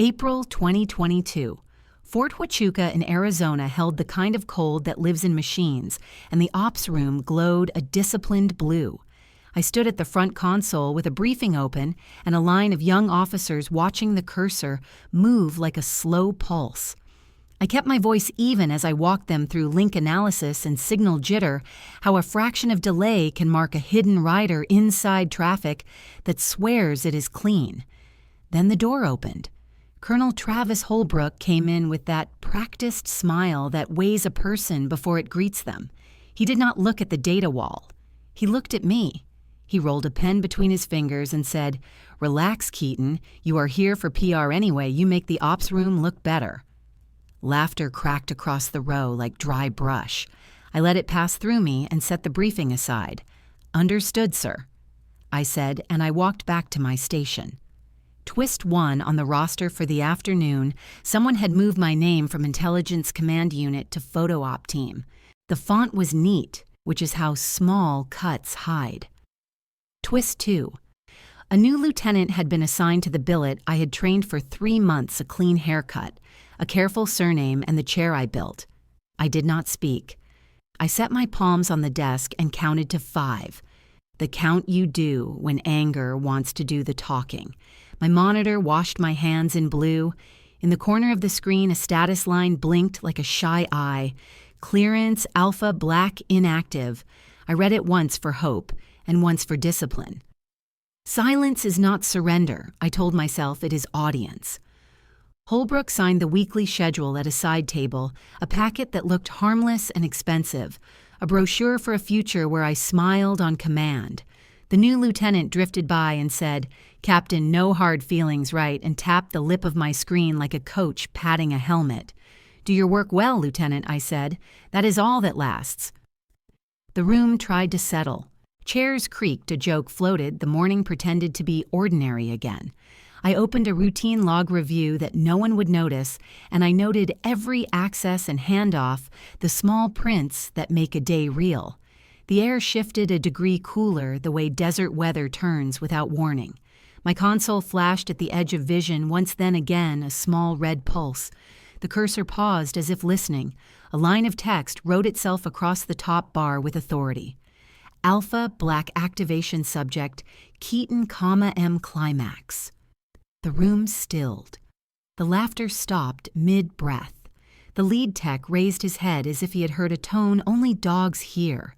April 2022. Fort Huachuca in Arizona held the kind of cold that lives in machines, and the ops room glowed a disciplined blue. I stood at the front console with a briefing open and a line of young officers watching the cursor move like a slow pulse. I kept my voice even as I walked them through link analysis and signal jitter, how a fraction of delay can mark a hidden rider inside traffic that swears it is clean. Then the door opened. Colonel Travis Holbrook came in with that practiced smile that weighs a person before it greets them. He did not look at the data wall. He looked at me. He rolled a pen between his fingers and said, "Relax, Keaton. You are here for PR anyway. You make the ops room look better." Laughter cracked across the row like dry brush. I let it pass through me and set the briefing aside. "Understood, sir," I said, and I walked back to my station. Twist 1 on the roster for the afternoon, someone had moved my name from Intelligence Command Unit to Photo Op Team. The font was neat, which is how small cuts hide. Twist 2. A new lieutenant had been assigned to the billet I had trained for 3 months, a clean haircut, a careful surname, and the chair I built. I did not speak. I set my palms on the desk and counted to 5. The count you do when anger wants to do the talking. My monitor washed my hands in blue. In the corner of the screen, a status line blinked like a shy eye. Clearance Alpha Black inactive. I read it once for hope and once for discipline. Silence is not surrender. I told myself it is audience. Holbrook signed the weekly schedule at a side table, a packet that looked harmless and expensive, a brochure for a future where I smiled on command. The new lieutenant drifted by and said, "Captain, no hard feelings, right?" and tapped the lip of my screen like a coach patting a helmet. "Do your work well, Lieutenant," I said. "That is all that lasts." The room tried to settle. Chairs creaked, a joke floated, the morning pretended to be ordinary again. I opened a routine log review that no one would notice, and I noted every access and handoff, the small prints that make a day real. The air shifted a degree cooler the way desert weather turns without warning. My console flashed at the edge of vision, once then again a small red pulse. The cursor paused as if listening. A line of text wrote itself across the top bar with authority. Alpha Black Activation Subject, Keaton, M Climax. The room stilled. The laughter stopped mid-breath. The lead tech raised his head as if he had heard a tone only dogs hear.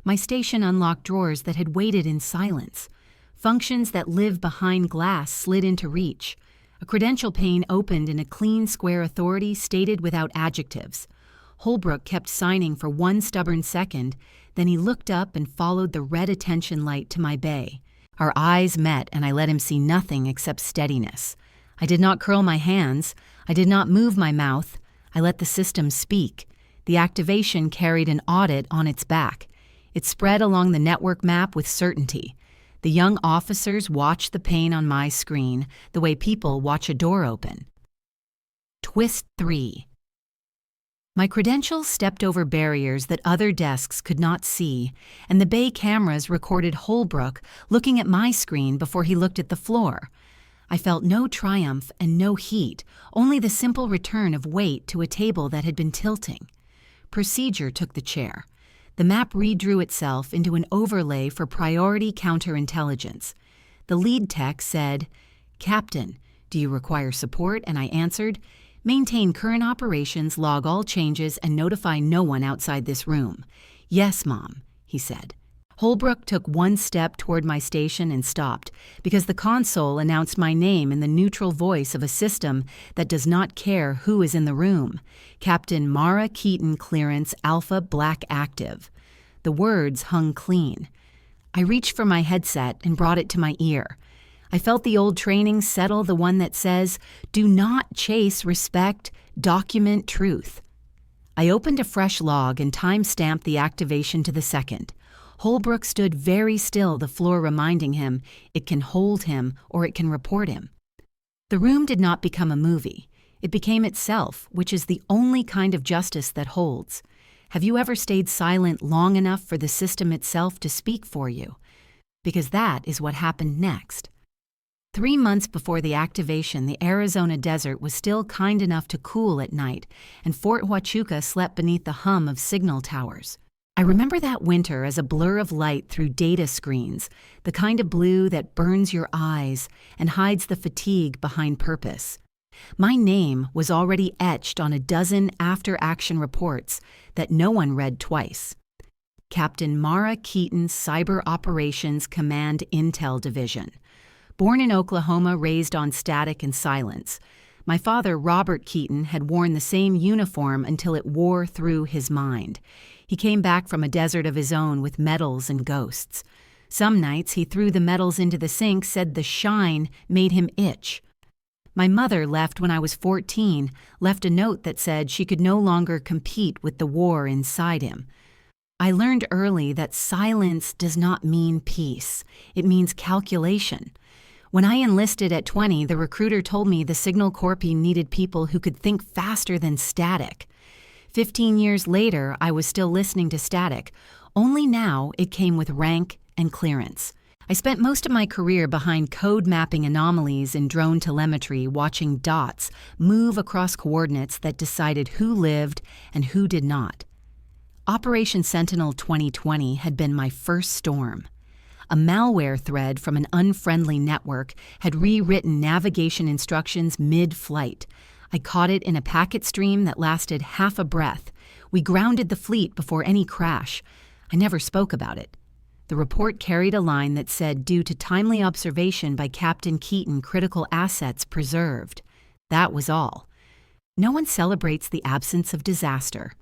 My station unlocked drawers that had waited in silence. Functions that live behind glass slid into reach. A credential pane opened in a clean square authority stated without adjectives. Holbrook kept signing for 1 stubborn second, then he looked up and followed the red attention light to my bay. Our eyes met and I let him see nothing except steadiness. I did not curl my hands. I did not move my mouth. I let the system speak. The activation carried an audit on its back. It spread along the network map with certainty. The young officers watched the pane on my screen the way people watch a door open. Twist 3. My credentials stepped over barriers that other desks could not see, and the bay cameras recorded Holbrook looking at my screen before he looked at the floor. I felt no triumph and no heat, only the simple return of weight to a table that had been tilting. Procedure took the chair. The map redrew itself into an overlay for priority counterintelligence. The lead tech said, "Captain, do you require support?" And I answered, "Maintain current operations, log all changes, and notify no one outside this room." "Yes, Mom," he said. Holbrook took 1 step toward my station and stopped, because the console announced my name in the neutral voice of a system that does not care who is in the room. Captain Mara Keaton, Clearance Alpha Black Active. The words hung clean. I reached for my headset and brought it to my ear. I felt the old training settle, the one that says, "Do not chase respect, document truth." I opened a fresh log and time-stamped the activation to the second. Holbrook stood very still, the floor reminding him it can hold him or it can report him. The room did not become a movie. It became itself, which is the only kind of justice that holds. Have you ever stayed silent long enough for the system itself to speak for you? Because that is what happened next. 3 months before the activation, the Arizona desert was still kind enough to cool at night, and Fort Huachuca slept beneath the hum of signal towers. I remember that winter as a blur of light through data screens, the kind of blue that burns your eyes and hides the fatigue behind purpose. My name was already etched on a dozen after-action reports that no one read twice. Captain Mara Keaton, Cyber Operations Command Intel Division. Born in Oklahoma, raised on static and silence. My father, Robert Keaton, had worn the same uniform until it wore through his mind. He came back from a desert of his own with medals and ghosts. Some nights he threw the medals into the sink, said the shine made him itch. My mother left when I was 14, left a note that said she could no longer compete with the war inside him. I learned early that silence does not mean peace. It means calculation. When I enlisted at 20, the recruiter told me the Signal Corps needed people who could think faster than static. 15 years later, I was still listening to static, only now it came with rank and clearance. I spent most of my career behind code mapping anomalies in drone telemetry, watching dots move across coordinates that decided who lived and who did not. Operation Sentinel 2020 had been my first storm. A malware thread from an unfriendly network had rewritten navigation instructions mid-flight. I caught it in a packet stream that lasted half a breath. We grounded the fleet before any crash. I never spoke about it. The report carried a line that said, due to timely observation by Captain Keaton, critical assets preserved. That was all. No one celebrates the absence of disaster.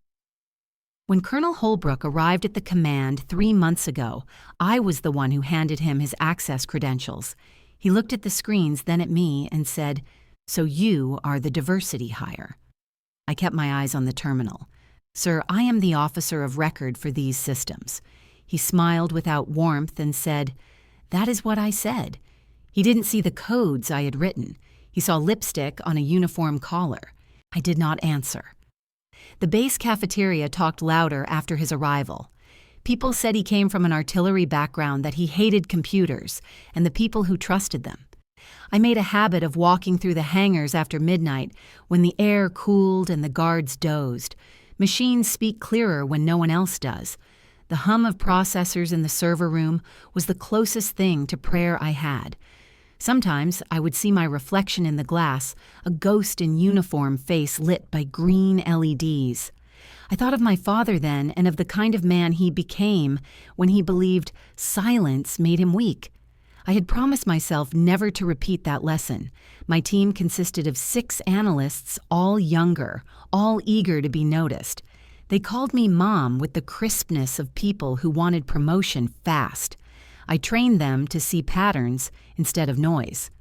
When Colonel Holbrook arrived at the command 3 months ago, I was the one who handed him his access credentials. He looked at the screens, then at me, and said, "So you are the diversity hire." I kept my eyes on the terminal. "Sir, I am the officer of record for these systems." He smiled without warmth and said, "That is what I said." He didn't see the codes I had written. He saw lipstick on a uniform collar. I did not answer. The base cafeteria talked louder after his arrival. People said he came from an artillery background, that he hated computers and the people who trusted them. I made a habit of walking through the hangars after midnight when the air cooled and the guards dozed. Machines speak clearer when no one else does. The hum of processors in the server room was the closest thing to prayer I had. Sometimes I would see my reflection in the glass, a ghost in uniform face lit by green LEDs. I thought of my father then and of the kind of man he became when he believed silence made him weak. I had promised myself never to repeat that lesson. My team consisted of 6 analysts, all younger, all eager to be noticed. They called me Mom with the crispness of people who wanted promotion fast. I trained them to see patterns instead of noise.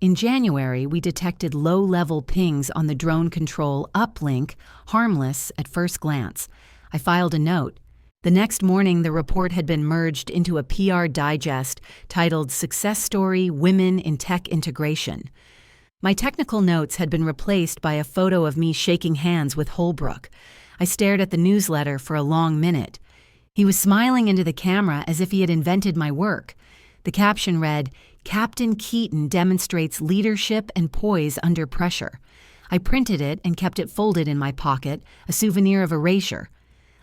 In January, we detected low-level pings on the drone control uplink, harmless at first glance. I filed a note. The next morning, the report had been merged into a PR digest titled Success Story: Women in Tech Integration. My technical notes had been replaced by a photo of me shaking hands with Holbrook. I stared at the newsletter for a long minute. He was smiling into the camera as if he had invented my work. The caption read, "Captain Keaton demonstrates leadership and poise under pressure." I printed it and kept it folded in my pocket, a souvenir of erasure.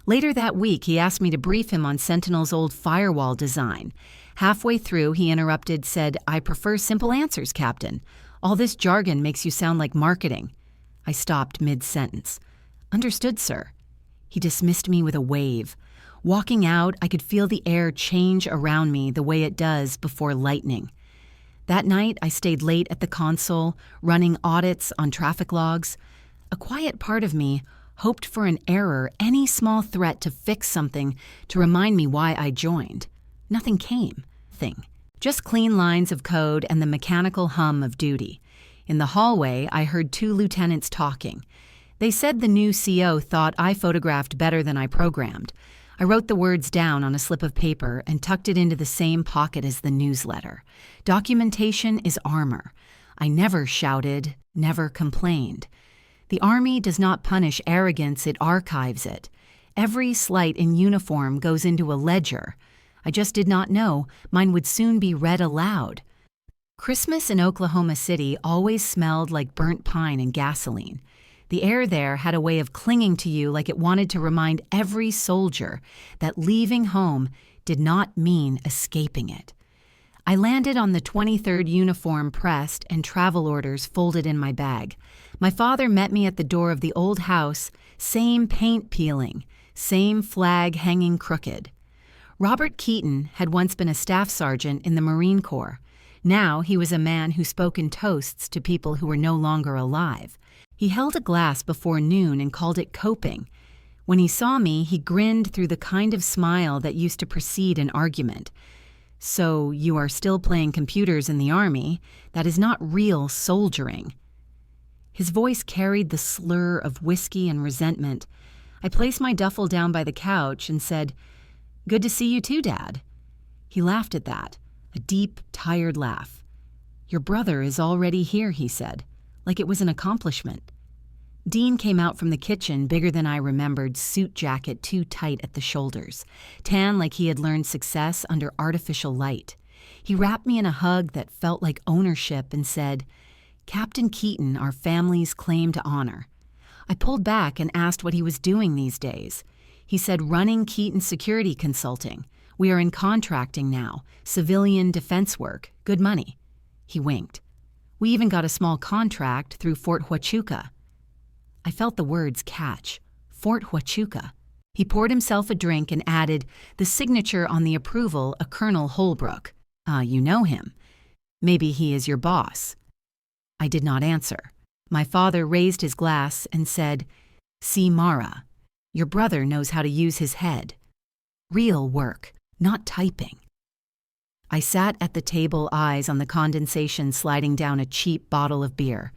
Later that week, he asked me to brief him on Sentinel's old firewall design. Halfway through, he interrupted, said, "I prefer simple answers, Captain. All this jargon makes you sound like marketing." I stopped mid-sentence. "Understood, sir." He dismissed me with a wave. Walking out, I could feel the air change around me the way it does before lightning. That night, I stayed late at the console, running audits on traffic logs. A quiet part of me hoped for an error, any small threat to fix something, to remind me why I joined. Nothing came. Just clean lines of code and the mechanical hum of duty. In the hallway, I heard 2 lieutenants talking. They said the new CO thought I photographed better than I programmed. I wrote the words down on a slip of paper and tucked it into the same pocket as the newsletter. Documentation is armor. I never shouted, never complained. The Army does not punish arrogance, it archives it. Every slight in uniform goes into a ledger. I just did not know mine would soon be read aloud. Christmas in Oklahoma City always smelled like burnt pine and gasoline. The air there had a way of clinging to you like it wanted to remind every soldier that leaving home did not mean escaping it. I landed on the 23rd uniform pressed and travel orders folded in my bag. My father met me at the door of the old house, same paint peeling, same flag hanging crooked. Robert Keaton had once been a staff sergeant in the Marine Corps. Now he was a man who spoke in toasts to people who were no longer alive. He held a glass before noon and called it coping. When he saw me, he grinned through the kind of smile that used to precede an argument. "So you are still playing computers in the Army? That is not real soldiering." His voice carried the slur of whiskey and resentment. I placed my duffel down by the couch and said, "Good to see you too, Dad." He laughed at that, a deep, tired laugh. "Your brother is already here," he said, like it was an accomplishment. Dean came out from the kitchen, bigger than I remembered, suit jacket too tight at the shoulders, tan like he had learned success under artificial light. He wrapped me in a hug that felt like ownership and said, "Captain Keaton, our family's claim to honor." I pulled back and asked what he was doing these days. He said, "Running Keaton Security Consulting. We are in contracting now, civilian defense work, good money." He winked. "We even got a small contract through Fort Huachuca." I felt the words catch. Fort Huachuca. He poured himself a drink and added, "The signature on the approval, a Colonel Holbrook. You know him. Maybe he is your boss." I did not answer. My father raised his glass and said, "See, Mara, your brother knows how to use his head. Real work, not typing." I sat at the table, eyes on the condensation sliding down a cheap bottle of beer.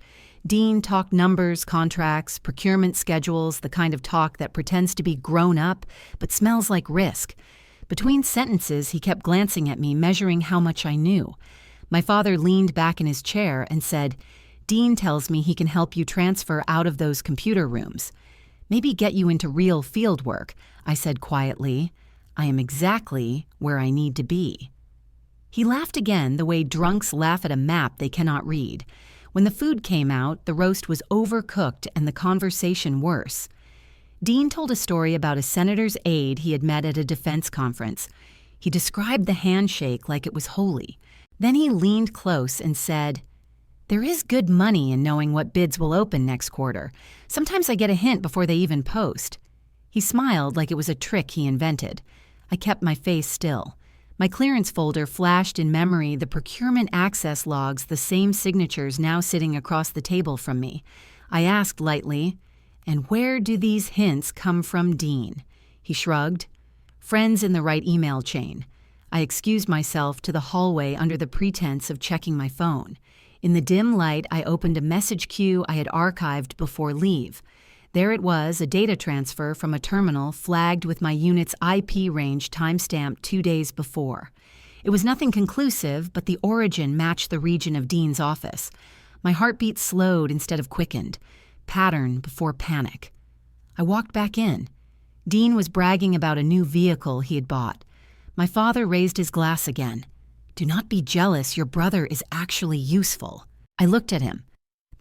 Dean talked numbers, contracts, procurement schedules, the kind of talk that pretends to be grown up but smells like risk. Between sentences, he kept glancing at me, measuring how much I knew. My father leaned back in his chair and said, "Dean tells me he can help you transfer out of those computer rooms. Maybe get you into real field work," I said quietly. "I am exactly where I need to be." He laughed again, the way drunks laugh at a map they cannot read. When the food came out, the roast was overcooked and the conversation worse. Dean told a story about a senator's aide he had met at a defense conference. He described the handshake like it was holy. Then he leaned close and said, "There is good money in knowing what bids will open next quarter. Sometimes I get a hint before they even post." He smiled like it was a trick he invented. I kept my face still. My clearance folder flashed in memory the procurement access logs, the same signatures now sitting across the table from me. I asked lightly, "And where do these hints come from, Dean?" He shrugged. "Friends in the right email chain." I excused myself to the hallway under the pretense of checking my phone. In the dim light, I opened a message queue I had archived before leave. There it was, a data transfer from a terminal flagged with my unit's IP range timestamped 2 days before. It was nothing conclusive, but the origin matched the region of Dean's office. My heartbeat slowed instead of quickened. Pattern before panic. I walked back in. Dean was bragging about a new vehicle he had bought. My father raised his glass again. "Do not be jealous, your brother is actually useful." I looked at him.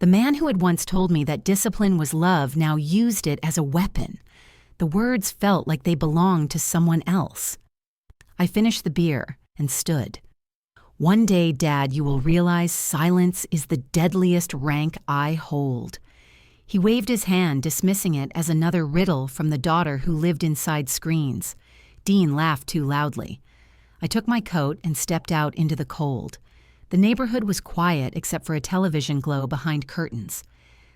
The man who had once told me that discipline was love now used it as a weapon. The words felt like they belonged to someone else. I finished the beer and stood. "One day, Dad, you will realize silence is the deadliest rank I hold." He waved his hand, dismissing it as another riddle from the daughter who lived inside screens. Dean laughed too loudly. I took my coat and stepped out into the cold. The neighborhood was quiet except for a television glow behind curtains.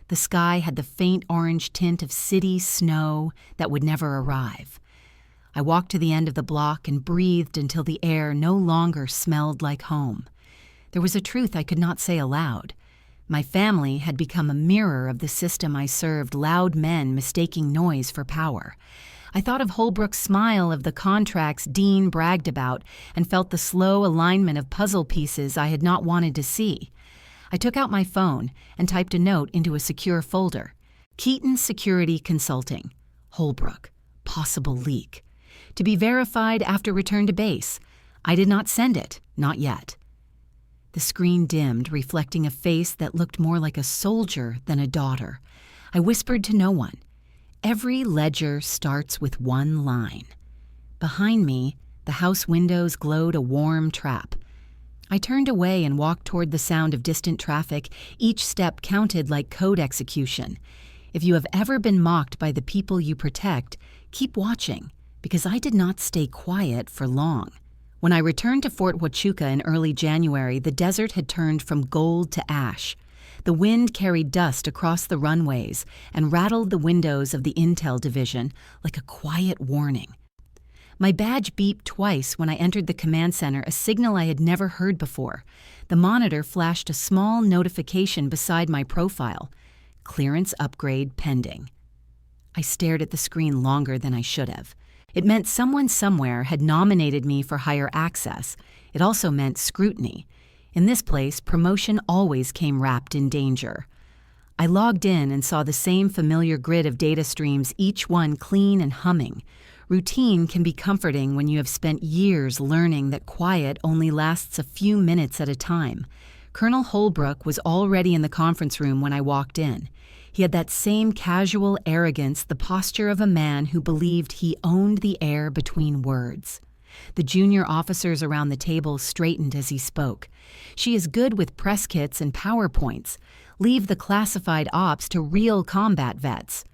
The sky had the faint orange tint of city snow that would never arrive. I walked to the end of the block and breathed until the air no longer smelled like home. There was a truth I could not say aloud. My family had become a mirror of the system I served, loud men mistaking noise for power. I thought of Holbrook's smile of the contracts Dean bragged about and felt the slow alignment of puzzle pieces I had not wanted to see. I took out my phone and typed a note into a secure folder. Keaton Security Consulting. Holbrook. Possible leak. To be verified after return to base. I did not send it. Not yet. The screen dimmed, reflecting a face that looked more like a soldier than a daughter. I whispered to no one. Every ledger starts with one line. Behind me, the house windows glowed a warm trap. I turned away and walked toward the sound of distant traffic. Each step counted like code execution. If you have ever been mocked by the people you protect, keep watching, because I did not stay quiet for long. When I returned to Fort Huachuca in early January, the desert had turned from gold to ash. The wind carried dust across the runways and rattled the windows of the Intel division like a quiet warning. My badge beeped twice when I entered the command center, a signal I had never heard before. The monitor flashed a small notification beside my profile. Clearance upgrade pending. I stared at the screen longer than I should have. It meant someone somewhere had nominated me for higher access. It also meant scrutiny. In this place, promotion always came wrapped in danger. I logged in and saw the same familiar grid of data streams, each one clean and humming. Routine can be comforting when you have spent years learning that quiet only lasts a few minutes at a time. Colonel Holbrook was already in the conference room when I walked in. He had that same casual arrogance, the posture of a man who believed he owned the air between words. The junior officers around the table straightened as he spoke. She is good with press kits and PowerPoints. Leave the classified ops to real combat vets.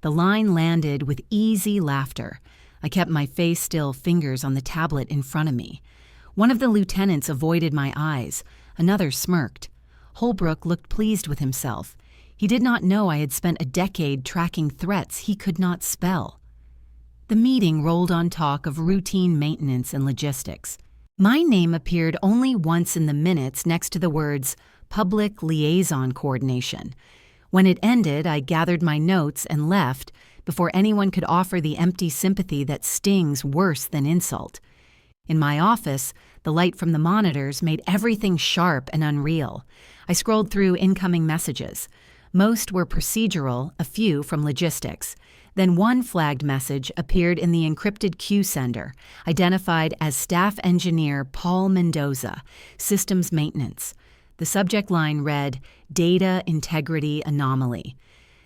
The line landed with easy laughter. I kept my face still, fingers on the tablet in front of me. One of the lieutenants avoided my eyes. Another smirked. Holbrook looked pleased with himself. He did not know I had spent a decade tracking threats he could not spell. The meeting rolled on talk of routine maintenance and logistics. My name appeared only once in the minutes next to the words Public Liaison Coordination. When it ended, I gathered my notes and left before anyone could offer the empty sympathy that stings worse than insult. In my office, the light from the monitors made everything sharp and unreal. I scrolled through incoming messages. Most were procedural, a few from logistics. Then one flagged message appeared in the encrypted queue sender, identified as Staff Engineer Paul Mendoza, Systems Maintenance. The subject line read, Data Integrity Anomaly.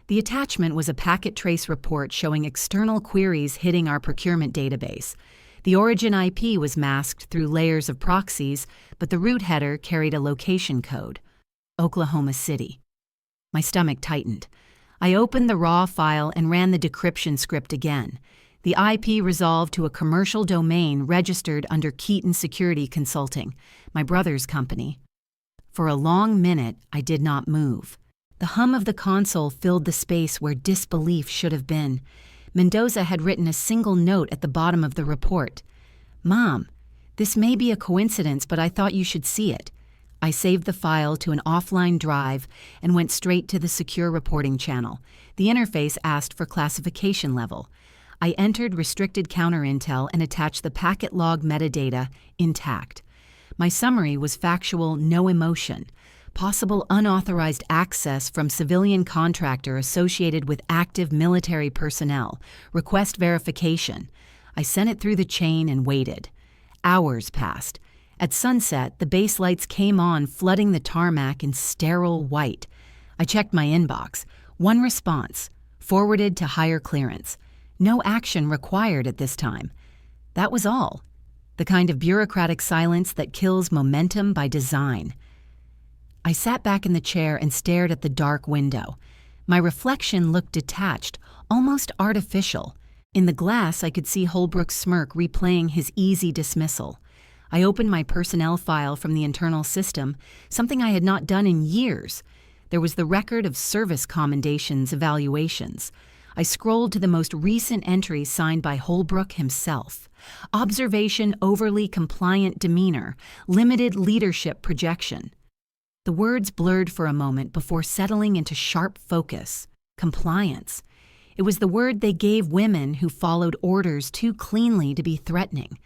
The attachment was a packet trace report showing external queries hitting our procurement database. The origin IP was masked through layers of proxies, but the root header carried a location code, Oklahoma City. My stomach tightened. I opened the raw file and ran the decryption script again. The IP resolved to a commercial domain registered under Keaton Security Consulting, my brother's company. For a long minute, I did not move. The hum of the console filled the space where disbelief should have been. Mendoza had written a single note at the bottom of the report. Mom, this may be a coincidence, but I thought you should see it. I saved the file to an offline drive and went straight to the secure reporting channel. The interface asked for classification level. I entered restricted counter intel and attached the packet log metadata intact. My summary was factual, no emotion. Possible unauthorized access from civilian contractor associated with active military personnel. Request verification. I sent it through the chain and waited. Hours passed. At sunset, the base lights came on, flooding the tarmac in sterile white. I checked my inbox. One response, forwarded to higher clearance. No action required at this time. That was all. The kind of bureaucratic silence that kills momentum by design. I sat back in the chair and stared at the dark window. My reflection looked detached, almost artificial. In the glass, I could see Holbrook's smirk replaying his easy dismissal. I opened my personnel file from the internal system, something I had not done in years. There was the record of service commendations evaluations. I scrolled to the most recent entry signed by Holbrook himself. Observation overly compliant demeanor, limited leadership projection. The words blurred for a moment before settling into sharp focus. Compliance. It was the word they gave women who followed orders too cleanly to be threatening.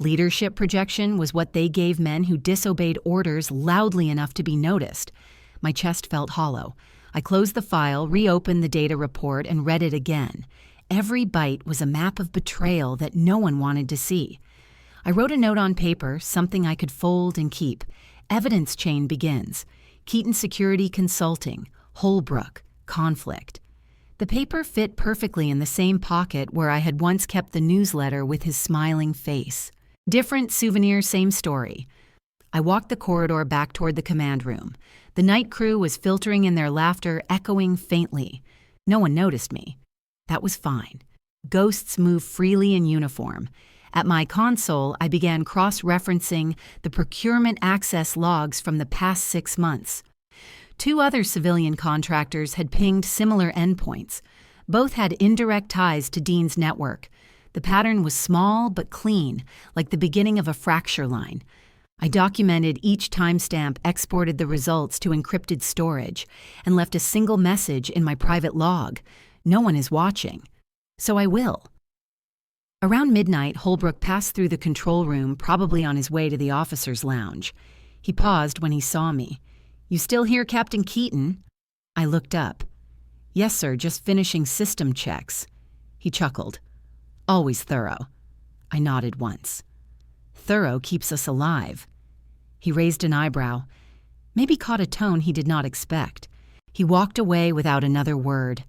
Leadership projection was what they gave men who disobeyed orders loudly enough to be noticed. My chest felt hollow. I closed the file, reopened the data report, and read it again. Every byte was a map of betrayal that no one wanted to see. I wrote a note on paper, something I could fold and keep. Evidence chain begins. Keaton Security Consulting, Holbrook, conflict. The paper fit perfectly in the same pocket where I had once kept the newsletter with his smiling face. Different souvenir, same story. I walked the corridor back toward the command room. The night crew was filtering in their laughter, echoing faintly. No one noticed me. That was fine. Ghosts move freely in uniform. At my console, I began cross-referencing the procurement access logs from the past 6 months. 2 other civilian contractors had pinged similar endpoints. Both had indirect ties to Dean's network. The pattern was small but clean, like the beginning of a fracture line. I documented each timestamp, exported the results to encrypted storage, and left a single message in my private log. No one is watching. So I will. Around midnight, Holbrook passed through the control room, probably on his way to the officers' lounge. He paused when he saw me. "You still here, Captain Keaton?" I looked up. "Yes, sir, just finishing system checks." He chuckled. "Always thorough." I nodded once. "Thorough keeps us alive." He raised an eyebrow, maybe caught a tone he did not expect. He walked away without another word.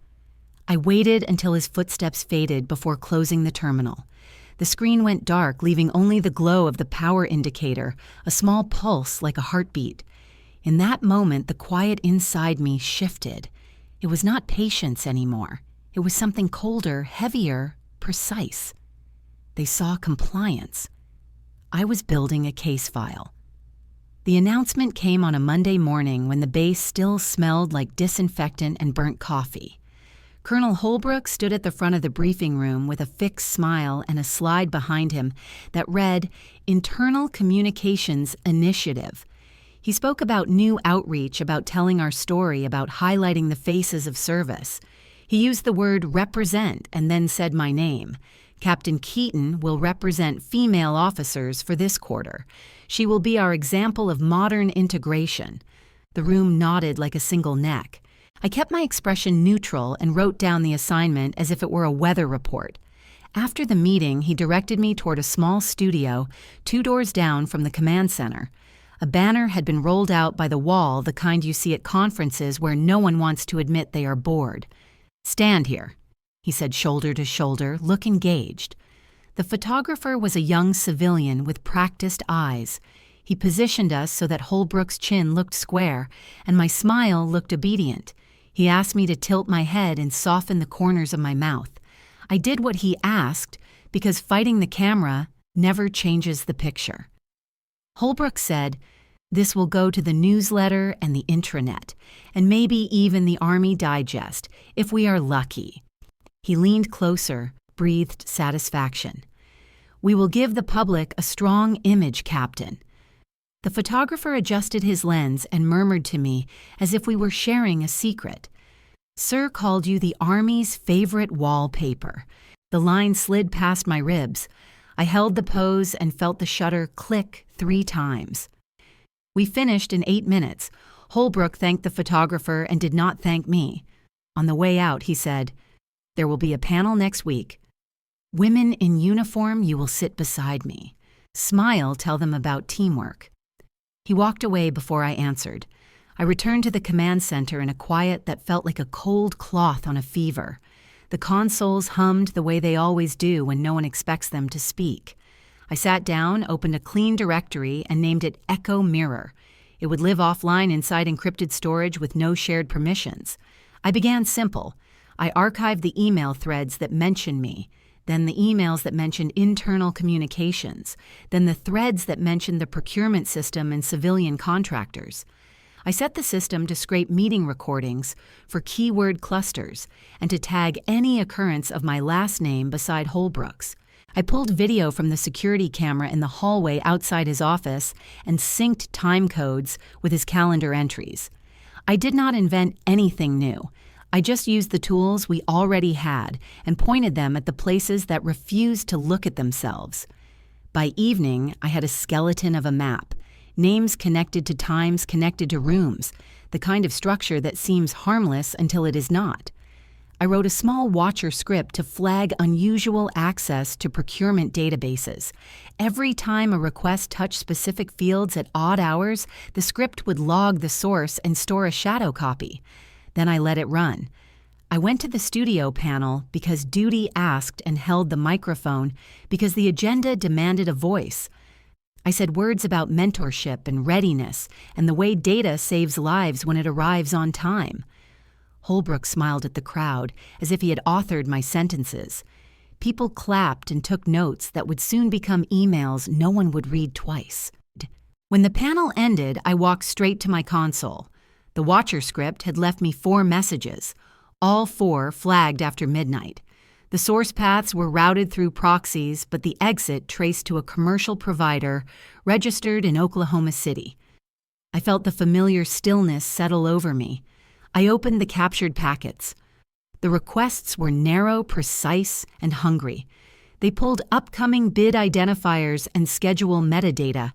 I waited until his footsteps faded before closing the terminal. The screen went dark, leaving only the glow of the power indicator, a small pulse like a heartbeat. In that moment, the quiet inside me shifted. It was not patience anymore. It was something colder, heavier, precise. They saw compliance. I was building a case file. The announcement came on a Monday morning when the base still smelled like disinfectant and burnt coffee. Colonel Holbrook stood at the front of the briefing room with a fixed smile and a slide behind him that read, "Internal Communications Initiative." He spoke about new outreach, about telling our story, about highlighting the faces of service. He used the word represent and then said my name. Captain Keaton will represent female officers for this quarter. She will be our example of modern integration. The room nodded like a single neck. I kept my expression neutral and wrote down the assignment as if it were a weather report. After the meeting, he directed me toward a small studio 2 doors down from the command center. A banner had been rolled out by the wall, the kind you see at conferences where no one wants to admit they are bored. "Stand here," he said, shoulder to shoulder, look engaged. The photographer was a young civilian with practiced eyes. He positioned us so that Holbrook's chin looked square, and my smile looked obedient. He asked me to tilt my head and soften the corners of my mouth. I did what he asked because fighting the camera never changes the picture. Holbrook said, "This will go to the newsletter and the intranet, and maybe even the Army Digest, if we are lucky." He leaned closer, breathed satisfaction. "We will give the public a strong image, Captain." The photographer adjusted his lens and murmured to me as if we were sharing a secret. "Sir called you the Army's favorite wallpaper." The line slid past my ribs. I held the pose and felt the shutter click 3 times. We finished in 8 minutes. Holbrook thanked the photographer and did not thank me. On the way out, he said, "There will be a panel next week. Women in uniform, you will sit beside me. Smile, tell them about teamwork." He walked away before I answered. I returned to the command center in a quiet that felt like a cold cloth on a fever. The consoles hummed the way they always do when no one expects them to speak. I sat down, opened a clean directory, and named it Echo Mirror. It would live offline inside encrypted storage with no shared permissions. I began simple. I archived the email threads that mentioned me, then the emails that mentioned internal communications, then the threads that mentioned the procurement system and civilian contractors. I set the system to scrape meeting recordings for keyword clusters and to tag any occurrence of my last name beside Holbrook's. I pulled video from the security camera in the hallway outside his office and synced time codes with his calendar entries. I did not invent anything new. I just used the tools we already had and pointed them at the places that refused to look at themselves. By evening, I had a skeleton of a map. Names connected to times connected to rooms, the kind of structure that seems harmless until it is not. I wrote a small watcher script to flag unusual access to procurement databases. Every time a request touched specific fields at odd hours, the script would log the source and store a shadow copy. Then I let it run. I went to the studio panel because duty asked and held the microphone because the agenda demanded a voice. I said words about mentorship and readiness and the way data saves lives when it arrives on time. Holbrook smiled at the crowd as if he had authored my sentences. People clapped and took notes that would soon become emails no one would read twice. When the panel ended, I walked straight to my console. The watcher script had left me 4 messages, all 4 flagged after midnight. The source paths were routed through proxies, but the exit traced to a commercial provider registered in Oklahoma City. I felt the familiar stillness settle over me. I opened the captured packets. The requests were narrow, precise, and hungry. They pulled upcoming bid identifiers and schedule metadata.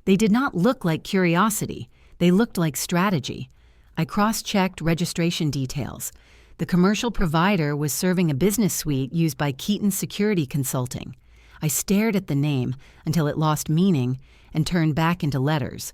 They did not look like curiosity. They looked like strategy. I cross-checked registration details. The commercial provider was serving a business suite used by Keaton Security Consulting. I stared at the name until it lost meaning and turned back into letters.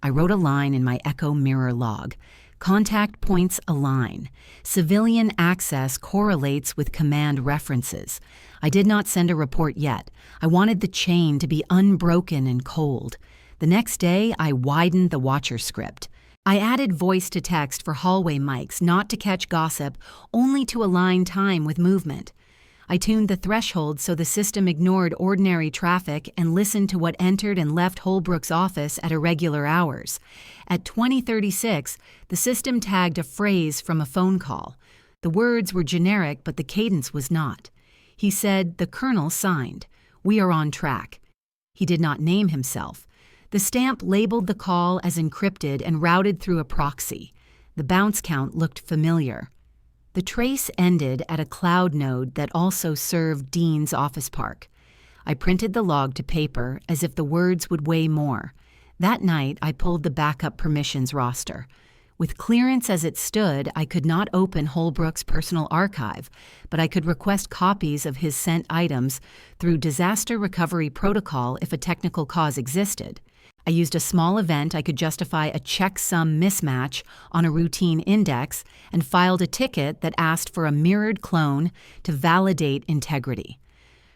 I wrote a line in my Echo Mirror log. Contact points align. Civilian access correlates with command references. I did not send a report yet. I wanted the chain to be unbroken and cold. The next day, I widened the watcher script. I added voice to text for hallway mics, not to catch gossip, only to align time with movement. I tuned the threshold so the system ignored ordinary traffic and listened to what entered and left Holbrook's office at irregular hours. At 20:36, the system tagged a phrase from a phone call. The words were generic, but the cadence was not. He said, "The Colonel signed. We are on track." He did not name himself. The stamp labeled the call as encrypted and routed through a proxy. The bounce count looked familiar. The trace ended at a cloud node that also served Dean's office park. I printed the log to paper as if the words would weigh more. That night, I pulled the backup permissions roster. With clearance as it stood, I could not open Holbrook's personal archive, but I could request copies of his sent items through disaster recovery protocol if a technical cause existed. I used a small event I could justify a checksum mismatch on a routine index and filed a ticket that asked for a mirrored clone to validate integrity.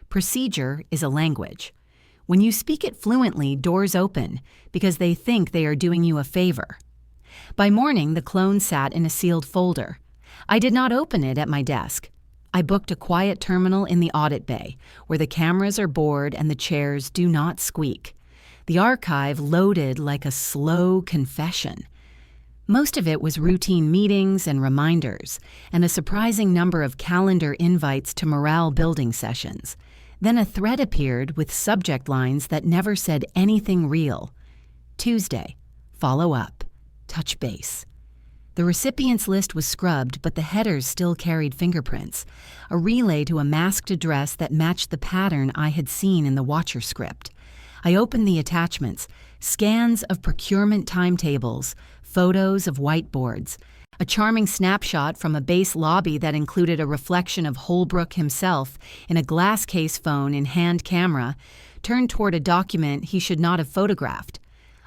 Procedure is a language. When you speak it fluently, doors open because they think they are doing you a favor. By morning, the clone sat in a sealed folder. I did not open it at my desk. I booked a quiet terminal in the audit bay, where the cameras are bored and the chairs do not squeak. The archive loaded like a slow confession. Most of it was routine meetings and reminders, and a surprising number of calendar invites to morale-building sessions. Then a thread appeared with subject lines that never said anything real. Tuesday, follow up, touch base. The recipients list was scrubbed, but the headers still carried fingerprints, a relay to a masked address that matched the pattern I had seen in the watcher script. I opened the attachments, scans of procurement timetables, photos of whiteboards, a charming snapshot from a base lobby that included a reflection of Holbrook himself in a glass case phone in hand camera, turned toward a document he should not have photographed.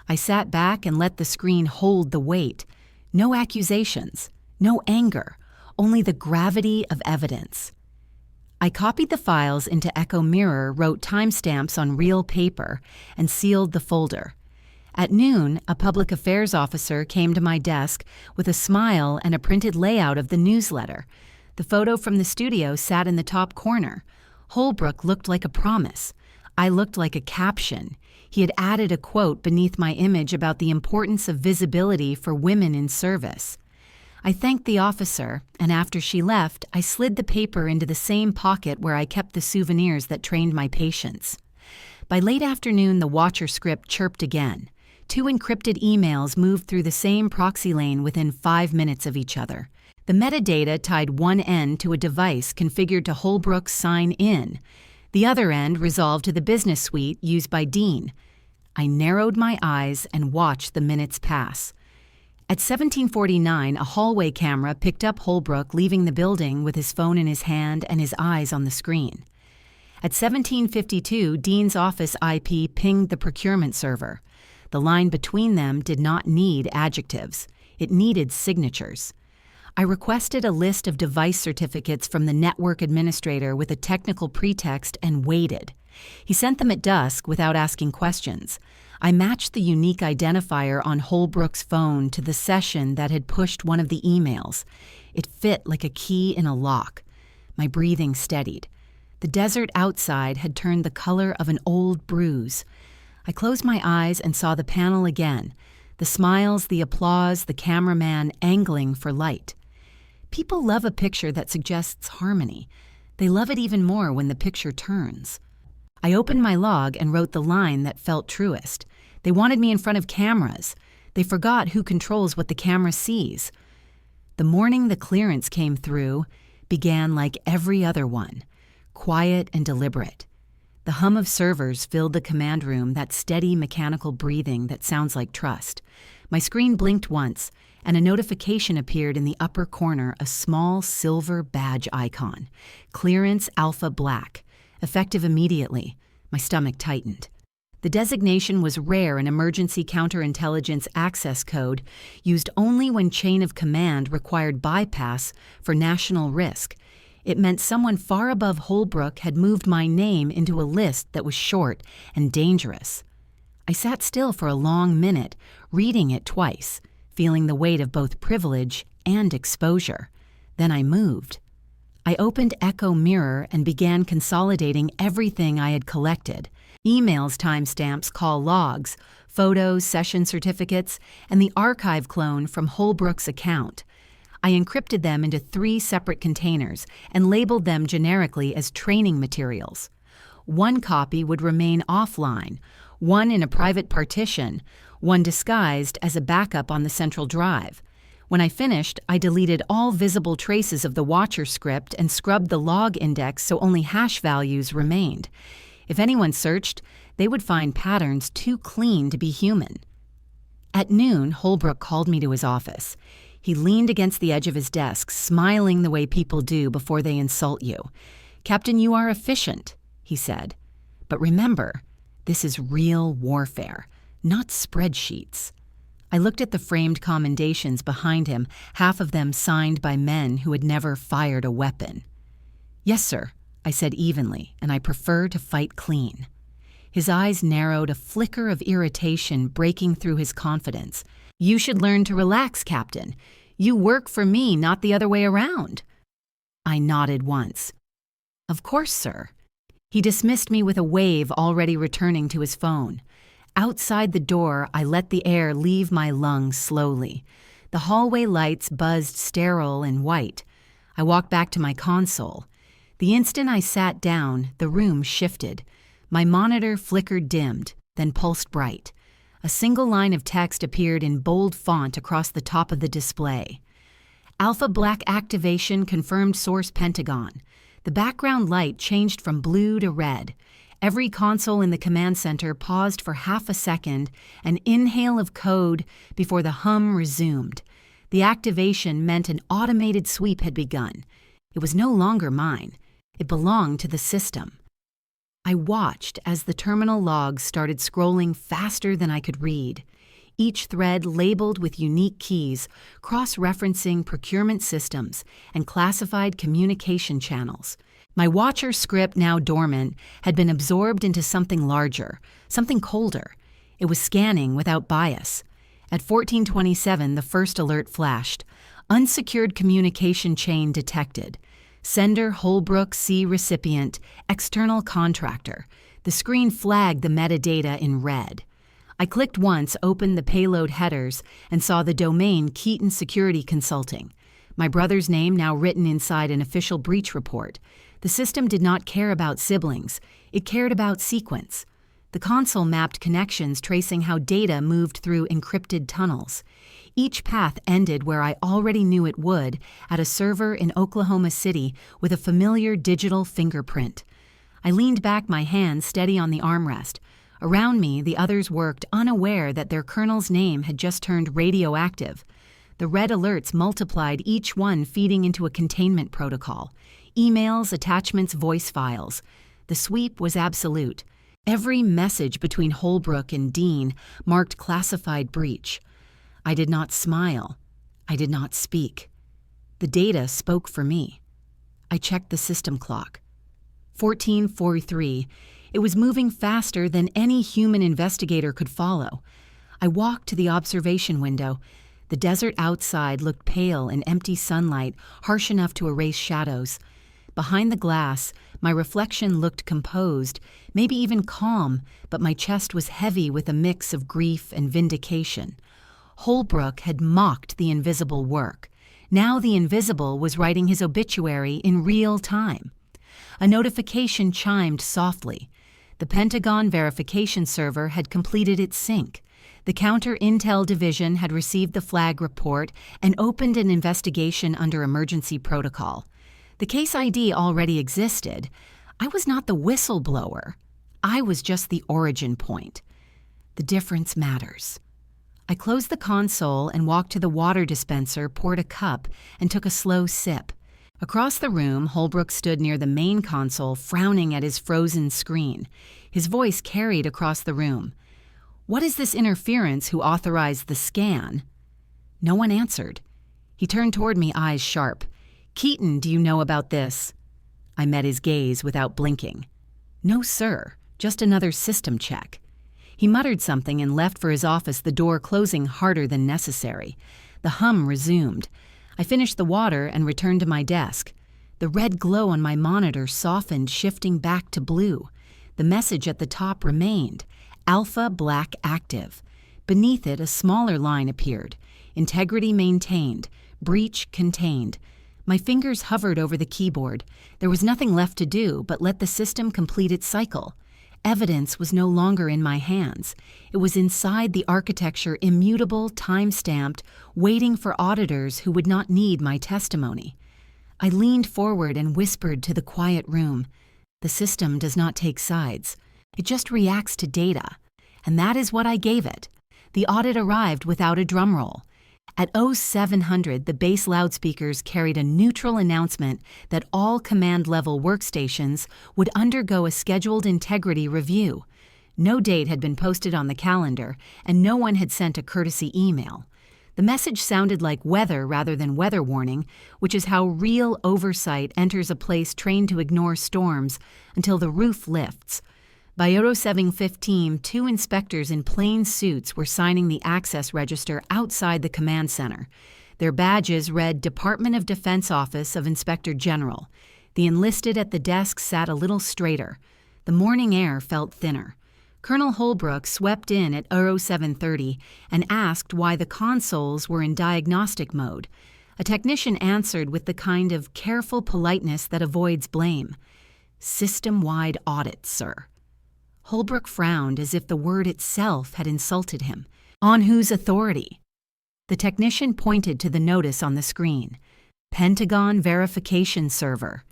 I sat back and let the screen hold the weight. No accusations, no anger, only the gravity of evidence. I copied the files into Echo Mirror, wrote timestamps on real paper, and sealed the folder. At noon, a public affairs officer came to my desk with a smile and a printed layout of the newsletter. The photo from the studio sat in the top corner. Holbrook looked like a promise. I looked like a caption. He had added a quote beneath my image about the importance of visibility for women in service. I thanked the officer, and after she left, I slid the paper into the same pocket where I kept the souvenirs that trained my patience. By late afternoon, the watcher script chirped again. 2 encrypted emails moved through the same proxy lane within 5 minutes of each other. The metadata tied one end to a device configured to Holbrook's sign in. The other end resolved to the business suite used by Dean. I narrowed my eyes and watched the minutes pass. At 1749, a hallway camera picked up Holbrook leaving the building with his phone in his hand and his eyes on the screen. At 1752, Dean's office IP pinged the procurement server. The line between them did not need adjectives. It needed signatures. I requested a list of device certificates from the network administrator with a technical pretext and waited. He sent them at dusk without asking questions. I matched the unique identifier on Holbrook's phone to the session that had pushed one of the emails. It fit like a key in a lock. My breathing steadied. The desert outside had turned the color of an old bruise. I closed my eyes and saw the panel again. The smiles, the applause, the cameraman angling for light. People love a picture that suggests harmony. They love it even more when the picture turns. I opened my log and wrote the line that felt truest. They wanted me in front of cameras. They forgot who controls what the camera sees. The morning the clearance came through began like every other one, quiet and deliberate. The hum of servers filled the command room, that steady mechanical breathing that sounds like trust. My screen blinked once, and a notification appeared in the upper corner, a small silver badge icon. Clearance Alpha Black. Effective immediately. My stomach tightened. The designation was rare, an emergency counterintelligence access code used only when chain of command required bypass for national risk. It meant someone far above Holbrook had moved my name into a list that was short and dangerous. I sat still for a long minute, reading it twice, feeling the weight of both privilege and exposure. Then I moved. I opened Echo Mirror and began consolidating everything I had collected: emails, timestamps, call logs, photos, session certificates, and the archive clone from Holbrook's account. I encrypted them into 3 separate containers and labeled them generically as training materials. One copy would remain offline, one in a private partition, one disguised as a backup on the central drive. When I finished, I deleted all visible traces of the Watcher script and scrubbed the log index so only hash values remained. If anyone searched, they would find patterns too clean to be human. At noon, Holbrook called me to his office. He leaned against the edge of his desk, smiling the way people do before they insult you. "Captain, you are efficient," he said. "But remember, this is real warfare, not spreadsheets." I looked at the framed commendations behind him, half of them signed by men who had never fired a weapon. "Yes, sir," I said evenly, "and I prefer to fight clean." His eyes narrowed, a flicker of irritation breaking through his confidence. "You should learn to relax, Captain. You work for me, not the other way around." I nodded once. "Of course, sir." He dismissed me with a wave, already returning to his phone. Outside the door, I let the air leave my lungs slowly. The hallway lights buzzed sterile and white. I walked back to my console. The instant I sat down, the room shifted. My monitor flickered dimmed, then pulsed bright. A single line of text appeared in bold font across the top of the display. "Alpha Black activation confirmed, source Pentagon." The background light changed from blue to red. Every console in the command center paused for half a second, an inhale of code before the hum resumed. The activation meant an automated sweep had begun. It was no longer mine. It belonged to the system. I watched as the terminal logs started scrolling faster than I could read. Each thread labeled with unique keys, cross-referencing procurement systems and classified communication channels. My Watcher script, now dormant, had been absorbed into something larger, something colder. It was scanning without bias. At 1427, the first alert flashed. Unsecured communication chain detected. Sender Holbrook C. Recipient, external contractor. The screen flagged the metadata in red. I clicked once, opened the payload headers, and saw the domain Keaton Security Consulting. My brother's name now written inside an official breach report. The system did not care about siblings. It cared about sequence. The console mapped connections, tracing how data moved through encrypted tunnels. Each path ended where I already knew it would, at a server in Oklahoma City with a familiar digital fingerprint. I leaned back, my hands steady on the armrest. Around me, the others worked, unaware that their colonel's name had just turned radioactive. The red alerts multiplied, each one feeding into a containment protocol. Emails, attachments, voice files. The sweep was absolute. Every message between Holbrook and Dean marked classified breach. I did not smile. I did not speak. The data spoke for me. I checked the system clock. 14:43. It was moving faster than any human investigator could follow. I walked to the observation window. The desert outside looked pale in empty sunlight, harsh enough to erase shadows. Behind the glass, my reflection looked composed, maybe even calm, but my chest was heavy with a mix of grief and vindication. Holbrook had mocked the invisible work. Now the invisible was writing his obituary in real time. A notification chimed softly. The Pentagon verification server had completed its sync. The Counter-Intel Division had received the flag report and opened an investigation under emergency protocol. The case ID already existed. I was not the whistleblower. I was just the origin point. The difference matters. I closed the console and walked to the water dispenser, poured a cup, and took a slow sip. Across the room, Holbrook stood near the main console, frowning at his frozen screen. His voice carried across the room. "What is this interference who authorized the scan?" No one answered. He turned toward me, eyes sharp. "Keaton, do you know about this?" I met his gaze without blinking. "No, sir. Just another system check." He muttered something and left for his office, the door closing harder than necessary. The hum resumed. I finished the water and returned to my desk. The red glow on my monitor softened, shifting back to blue. The message at the top remained, Alpha Black Active. Beneath it, a smaller line appeared, Integrity maintained, breach contained. My fingers hovered over the keyboard. There was nothing left to do but let the system complete its cycle. Evidence was no longer in my hands. It was inside the architecture, immutable, time-stamped, waiting for auditors who would not need my testimony. I leaned forward and whispered to the quiet room. The system does not take sides. It just reacts to data. And that is what I gave it. The audit arrived without a drum roll. At 0700, the base loudspeakers carried a neutral announcement that all command-level workstations would undergo a scheduled integrity review. No date had been posted on the calendar, and no one had sent a courtesy email. The message sounded like weather rather than weather warning, which is how real oversight enters a place trained to ignore storms until the roof lifts. By 07:15, 2 inspectors in plain suits were signing the access register outside the command center. Their badges read Department of Defense Office of Inspector General. The enlisted at the desk sat a little straighter. The morning air felt thinner. Colonel Holbrook swept in at 07:30 and asked why the consoles were in diagnostic mode. A technician answered with the kind of careful politeness that avoids blame. "System-wide audit, sir." Holbrook frowned as if the word itself had insulted him. "On whose authority?" The technician pointed to the notice on the screen. Pentagon Verification Server.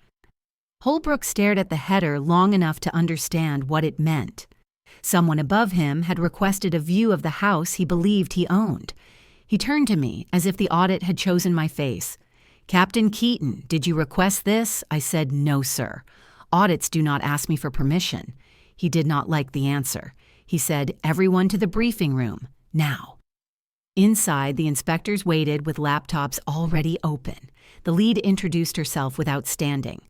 Holbrook stared at the header long enough to understand what it meant. Someone above him had requested a view of the house he believed he owned. He turned to me as if the audit had chosen my face. "Captain Keaton, did you request this?" I said, "No, sir. Audits do not ask me for permission." He did not like the answer. He said, "Everyone to the briefing room, now." Inside, the inspectors waited with laptops already open. The lead introduced herself without standing.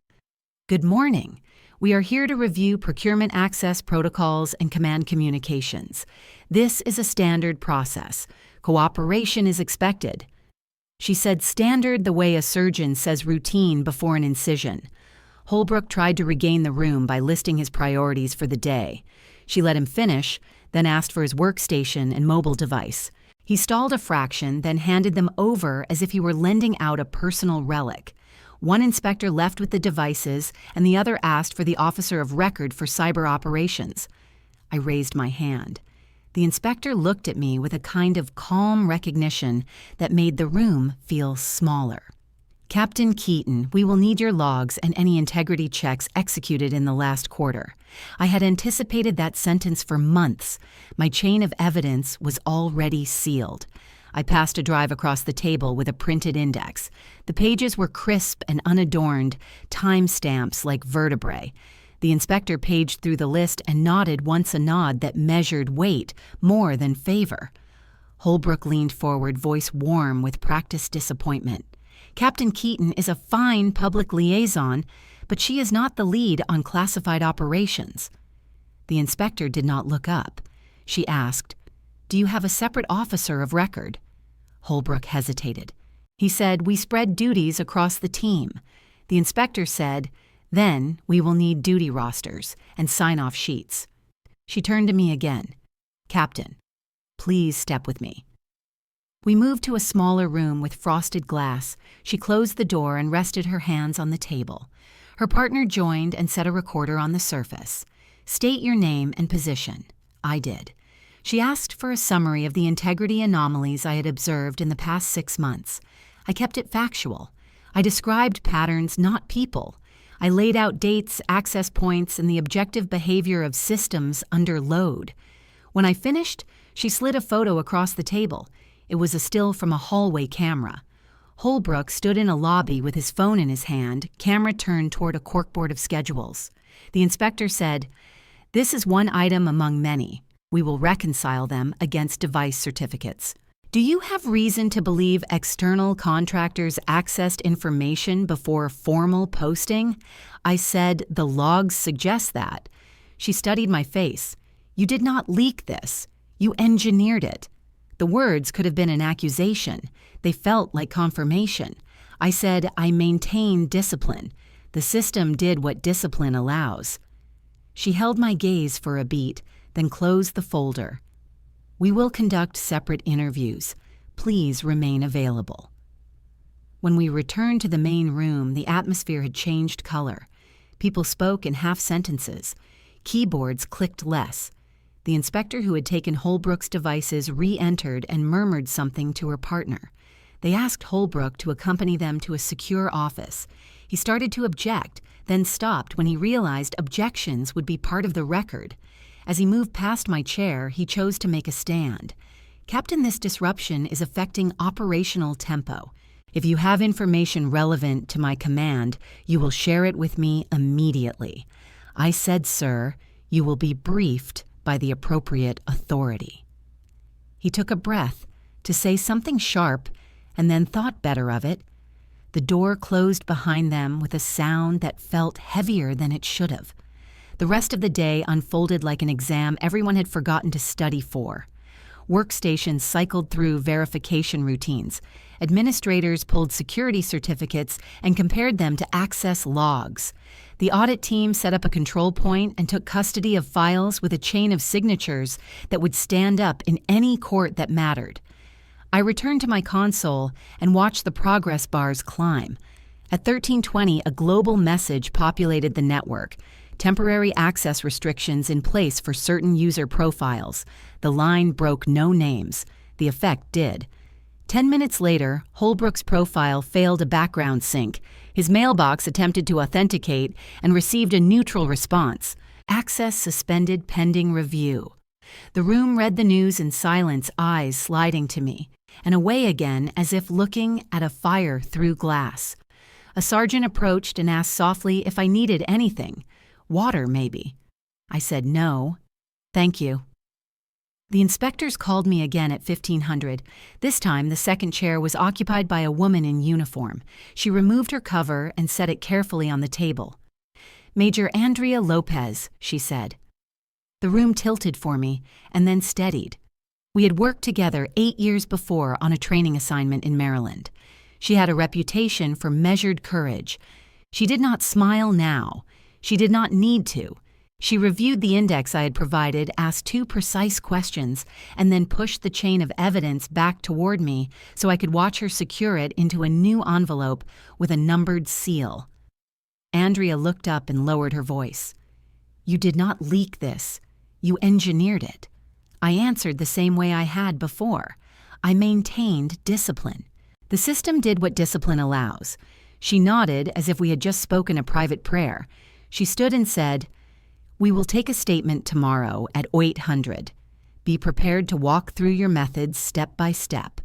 "Good morning. We are here to review procurement access protocols and command communications. This is a standard process. Cooperation is expected." She said standard the way a surgeon says routine before an incision. Holbrook tried to regain the room by listing his priorities for the day. She let him finish, then asked for his workstation and mobile device. He stalled a fraction, then handed them over as if he were lending out a personal relic. One inspector left with the devices, and the other asked for the officer of record for cyber operations. I raised my hand. The inspector looked at me with a kind of calm recognition that made the room feel smaller. "Captain Keaton, we will need your logs and any integrity checks executed in the last quarter." I had anticipated that sentence for months. My chain of evidence was already sealed. I passed a drive across the table with a printed index. The pages were crisp and unadorned, timestamps like vertebrae. The inspector paged through the list and nodded once a nod that measured weight more than favor. Holbrook leaned forward, voice warm with practiced disappointment. Captain Keaton is a fine public liaison, but she is not the lead on classified operations. The inspector did not look up. She asked, "Do you have a separate officer of record?" Holbrook hesitated. He said, "We spread duties across the team." The inspector said, "Then we will need duty rosters and sign-off sheets." She turned to me again. "Captain, please step with me." We moved to a smaller room with frosted glass. She closed the door and rested her hands on the table. Her partner joined and set a recorder on the surface. "State your name and position." I did. She asked for a summary of the integrity anomalies I had observed in the past 6 months. I kept it factual. I described patterns, not people. I laid out dates, access points, and the objective behavior of systems under load. When I finished, she slid a photo across the table. It was a still from a hallway camera. Holbrook stood in a lobby with his phone in his hand, camera turned toward a corkboard of schedules. The inspector said, "This is one item among many. We will reconcile them against device certificates. Do you have reason to believe external contractors accessed information before formal posting?" I said, "The logs suggest that." She studied my face. "You did not leak this. You engineered it." The words could have been an accusation. They felt like confirmation. I said, "I maintain discipline. The system did what discipline allows." She held my gaze for a beat, then closed the folder. "We will conduct separate interviews. Please remain available." When we returned to the main room, the atmosphere had changed color. People spoke in half sentences. Keyboards clicked less. The inspector who had taken Holbrook's devices re-entered and murmured something to her partner. They asked Holbrook to accompany them to a secure office. He started to object, then stopped when he realized objections would be part of the record. As he moved past my chair, he chose to make a stand. "Captain, this disruption is affecting operational tempo. If you have information relevant to my command, you will share it with me immediately." I said, "Sir, you will be briefed by the appropriate authority." He took a breath to say something sharp and then thought better of it. The door closed behind them with a sound that felt heavier than it should have. The rest of the day unfolded like an exam everyone had forgotten to study for. Workstations cycled through verification routines. Administrators pulled security certificates and compared them to access logs. The audit team set up a control point and took custody of files with a chain of signatures that would stand up in any court that mattered. I returned to my console and watched the progress bars climb. At 13:20, a global message populated the network. Temporary access restrictions in place for certain user profiles. The line broke no names. The effect did. 10 minutes later, Holbrook's profile failed a background sync. His mailbox attempted to authenticate and received a neutral response. Access suspended pending review. The room read the news in silence, eyes sliding to me, and away again as if looking at a fire through glass. A sergeant approached and asked softly if I needed anything. Water, maybe. I said no. "Thank you." The inspectors called me again at 1500. This time, the second chair was occupied by a woman in uniform. She removed her cover and set it carefully on the table. "Major Andrea Lopez," she said. The room tilted for me and then steadied. We had worked together 8 years before on a training assignment in Maryland. She had a reputation for measured courage. She did not smile now. She did not need to. She reviewed the index I had provided, asked 2 precise questions, and then pushed the chain of evidence back toward me so I could watch her secure it into a new envelope with a numbered seal. Andrea looked up and lowered her voice. "You did not leak this. You engineered it." I answered the same way I had before. I maintained discipline. The system did what discipline allows. She nodded as if we had just spoken a private prayer. She stood and said, "We will take a statement tomorrow at 800. Be prepared to walk through your methods step by step.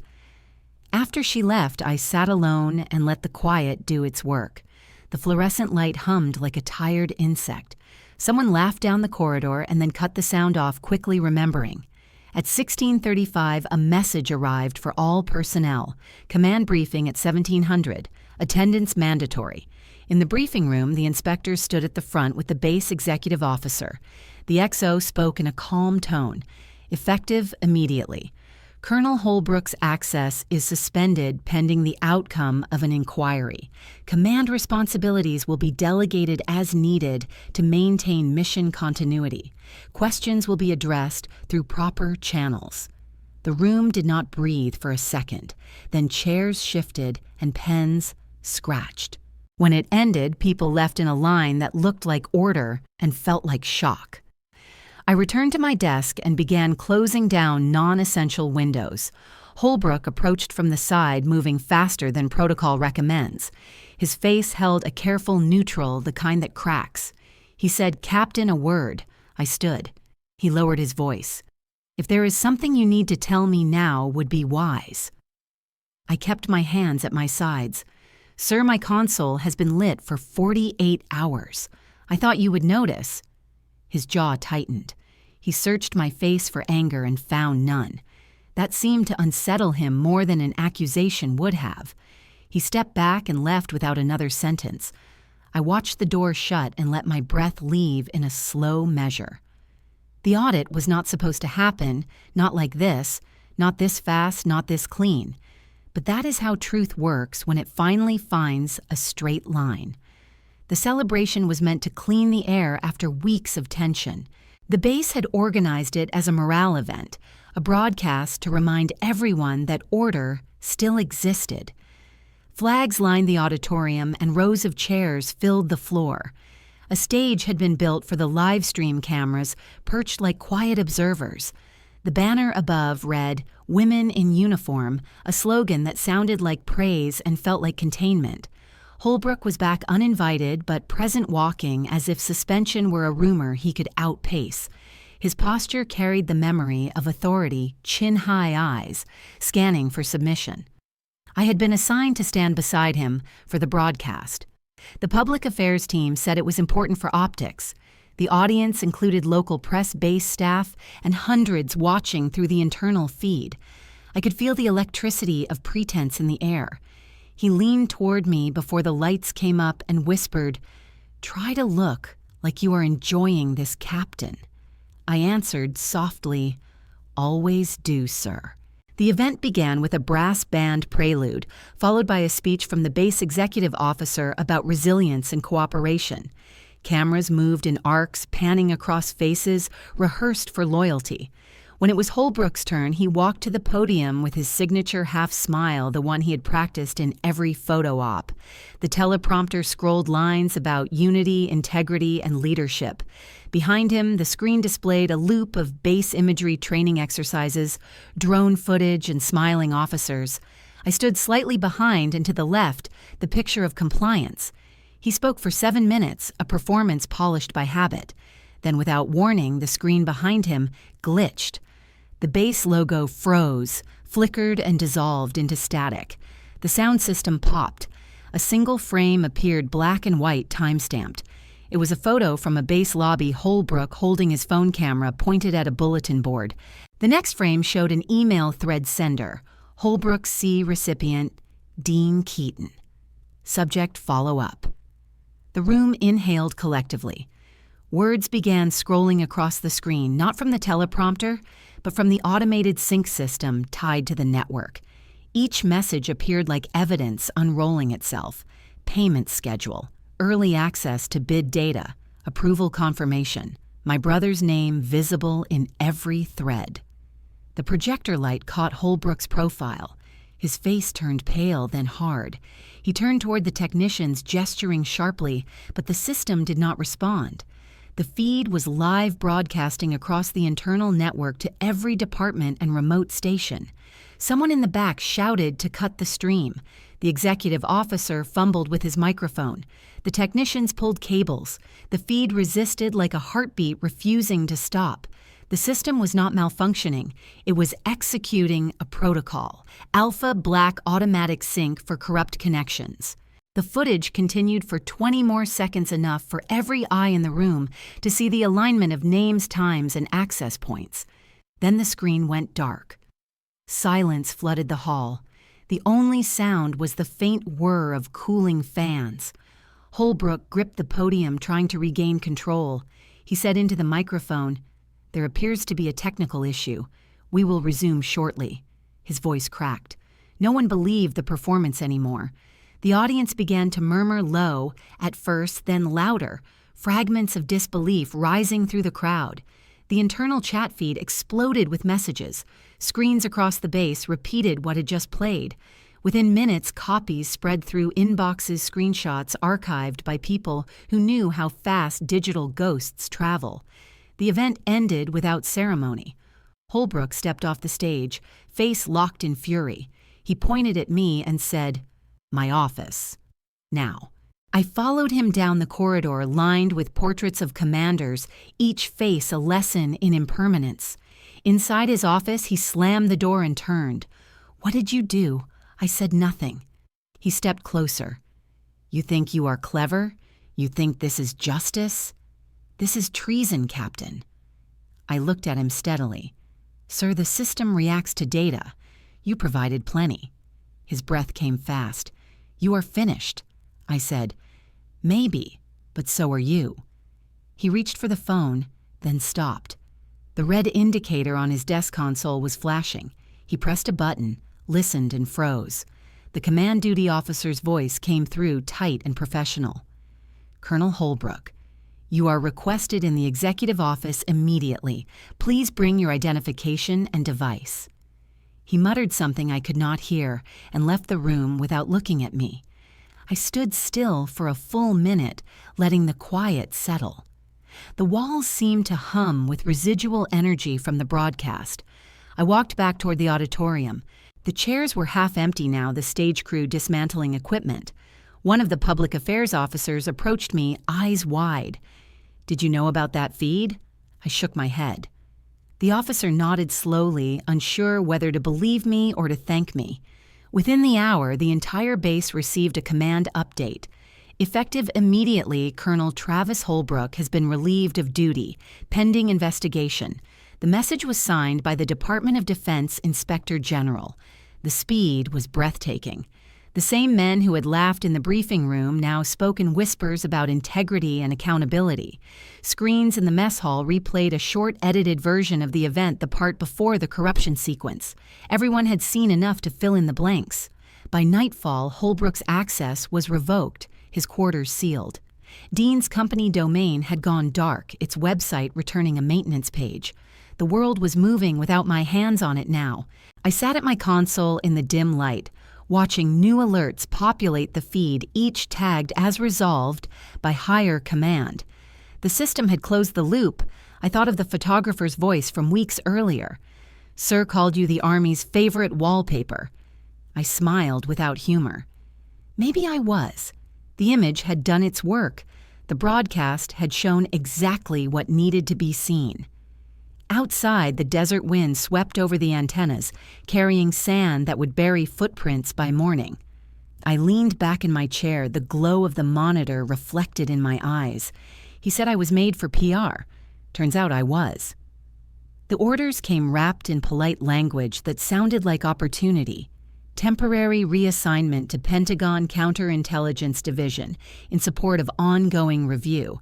After she left, I sat alone and let the quiet do its work. The fluorescent light hummed like a tired insect. Someone laughed down the corridor and then cut the sound off, quickly remembering. At 16:35, a message arrived for all personnel. Command briefing at 1700. Attendance mandatory. In the briefing room, the inspector stood at the front with the base executive officer. The XO spoke in a calm tone. Effective immediately. Colonel Holbrook's access is suspended pending the outcome of an inquiry. Command responsibilities will be delegated as needed to maintain mission continuity. Questions will be addressed through proper channels. The room did not breathe for a second. Then chairs shifted and pens scratched. When it ended, people left in a line that looked like order and felt like shock. I returned to my desk and began closing down non-essential windows. Holbrook approached from the side, moving faster than protocol recommends. His face held a careful neutral, the kind that cracks. He said, "Captain, a word." I stood. He lowered his voice. "If there is something you need to tell me now, would be wise." I kept my hands at my sides. "Sir, my console has been lit for 48 hours. I thought you would notice." His jaw tightened. He searched my face for anger and found none. That seemed to unsettle him more than an accusation would have. He stepped back and left without another sentence. I watched the door shut and let my breath leave in a slow measure. The audit was not supposed to happen, not like this, not this fast, not this clean. But that is how truth works when it finally finds a straight line. The celebration was meant to clean the air after weeks of tension. The base had organized it as a morale event, a broadcast to remind everyone that order still existed. Flags lined the auditorium and rows of chairs filled the floor. A stage had been built for the live stream cameras perched like quiet observers. The banner above read, "Women in Uniform," a slogan that sounded like praise and felt like containment. Holbrook was back uninvited but present, walking as if suspension were a rumor he could outpace. His posture carried the memory of authority, chin-high eyes, scanning for submission. I had been assigned to stand beside him for the broadcast. The public affairs team said it was important for optics. The audience included local press base staff and hundreds watching through the internal feed. I could feel the electricity of pretense in the air. He leaned toward me before the lights came up and whispered, "Try to look like you are enjoying this, Captain." I answered softly, "Always do, sir." The event began with a brass band prelude, followed by a speech from the base executive officer about resilience and cooperation. Cameras moved in arcs, panning across faces, rehearsed for loyalty. When it was Holbrook's turn, he walked to the podium with his signature half-smile, the one he had practiced in every photo op. The teleprompter scrolled lines about unity, integrity, and leadership. Behind him, the screen displayed a loop of base imagery training exercises, drone footage, and smiling officers. I stood slightly behind and to the left, the picture of compliance. He spoke for 7 minutes, a performance polished by habit. Then, without warning, the screen behind him glitched. The base logo froze, flickered, and dissolved into static. The sound system popped. A single frame appeared, black and white, time-stamped. It was a photo from a base lobby, Holbrook holding his phone camera pointed at a bulletin board. The next frame showed an email thread sender, Holbrook C. recipient, Dean Keaton. Subject, follow up. The room inhaled collectively. Words began scrolling across the screen, not from the teleprompter, but from the automated sync system tied to the network. Each message appeared like evidence unrolling itself. Payment schedule, early access to bid data, approval confirmation, my brother's name visible in every thread. The projector light caught Holbrook's profile. His face turned pale, then hard. He turned toward the technicians, gesturing sharply, but the system did not respond. The feed was live broadcasting across the internal network to every department and remote station. Someone in the back shouted to cut the stream. The executive officer fumbled with his microphone. The technicians pulled cables. The feed resisted like a heartbeat refusing to stop. The system was not malfunctioning. It was executing a protocol, Alpha Black Automatic Sync for corrupt connections. The footage continued for 20 more seconds, enough for every eye in the room to see the alignment of names, times, and access points. Then the screen went dark. Silence flooded the hall. The only sound was the faint whir of cooling fans. Holbrook gripped the podium, trying to regain control. He said into the microphone, "There appears to be a technical issue. We will resume shortly." His voice cracked. No one believed the performance anymore. The audience began to murmur low, at first, then louder, fragments of disbelief rising through the crowd. The internal chat feed exploded with messages. Screens across the base repeated what had just played. Within minutes, copies spread through inboxes, screenshots archived by people who knew how fast digital ghosts travel. The event ended without ceremony. Holbrook stepped off the stage, face locked in fury. He pointed at me and said, "My office. Now." I followed him down the corridor lined with portraits of commanders, each face a lesson in impermanence. Inside his office, he slammed the door and turned. "What did you do?" I said nothing. He stepped closer. "You think you are clever? You think this is justice? This is treason, Captain." I looked at him steadily. "Sir, the system reacts to data. You provided plenty." His breath came fast. "You are finished." I said, "Maybe, but so are you." He reached for the phone, then stopped. The red indicator on his desk console was flashing. He pressed a button, listened, and froze. The command duty officer's voice came through tight and professional. "Colonel Holbrook, you are requested in the executive office immediately. Please bring your identification and device." He muttered something I could not hear and left the room without looking at me. I stood still for a full minute, letting the quiet settle. The walls seemed to hum with residual energy from the broadcast. I walked back toward the auditorium. The chairs were half empty now, the stage crew dismantling equipment. One of the public affairs officers approached me, eyes wide. "Did you know about that feed?" I shook my head. The officer nodded slowly, unsure whether to believe me or to thank me. Within the hour, the entire base received a command update. Effective immediately, Colonel Travis Holbrook has been relieved of duty, pending investigation. The message was signed by the Department of Defense Inspector General. The speed was breathtaking. The same men who had laughed in the briefing room now spoke in whispers about integrity and accountability. Screens in the mess hall replayed a short edited version of the event the part before the corruption sequence. Everyone had seen enough to fill in the blanks. By nightfall, Holbrook's access was revoked, his quarters sealed. Dean's company domain had gone dark, its website returning a maintenance page. The world was moving without my hands on it now. I sat at my console in the dim light, watching new alerts populate the feed, each tagged as resolved by higher command. The system had closed the loop. I thought of the photographer's voice from weeks earlier. "Sir called you the Army's favorite wallpaper." I smiled without humor. Maybe I was. The image had done its work. The broadcast had shown exactly what needed to be seen. Outside, the desert wind swept over the antennas, carrying sand that would bury footprints by morning. I leaned back in my chair, the glow of the monitor reflected in my eyes. He said I was made for PR. Turns out I was. The orders came wrapped in polite language that sounded like opportunity. Temporary reassignment to Pentagon Counterintelligence Division in support of ongoing review.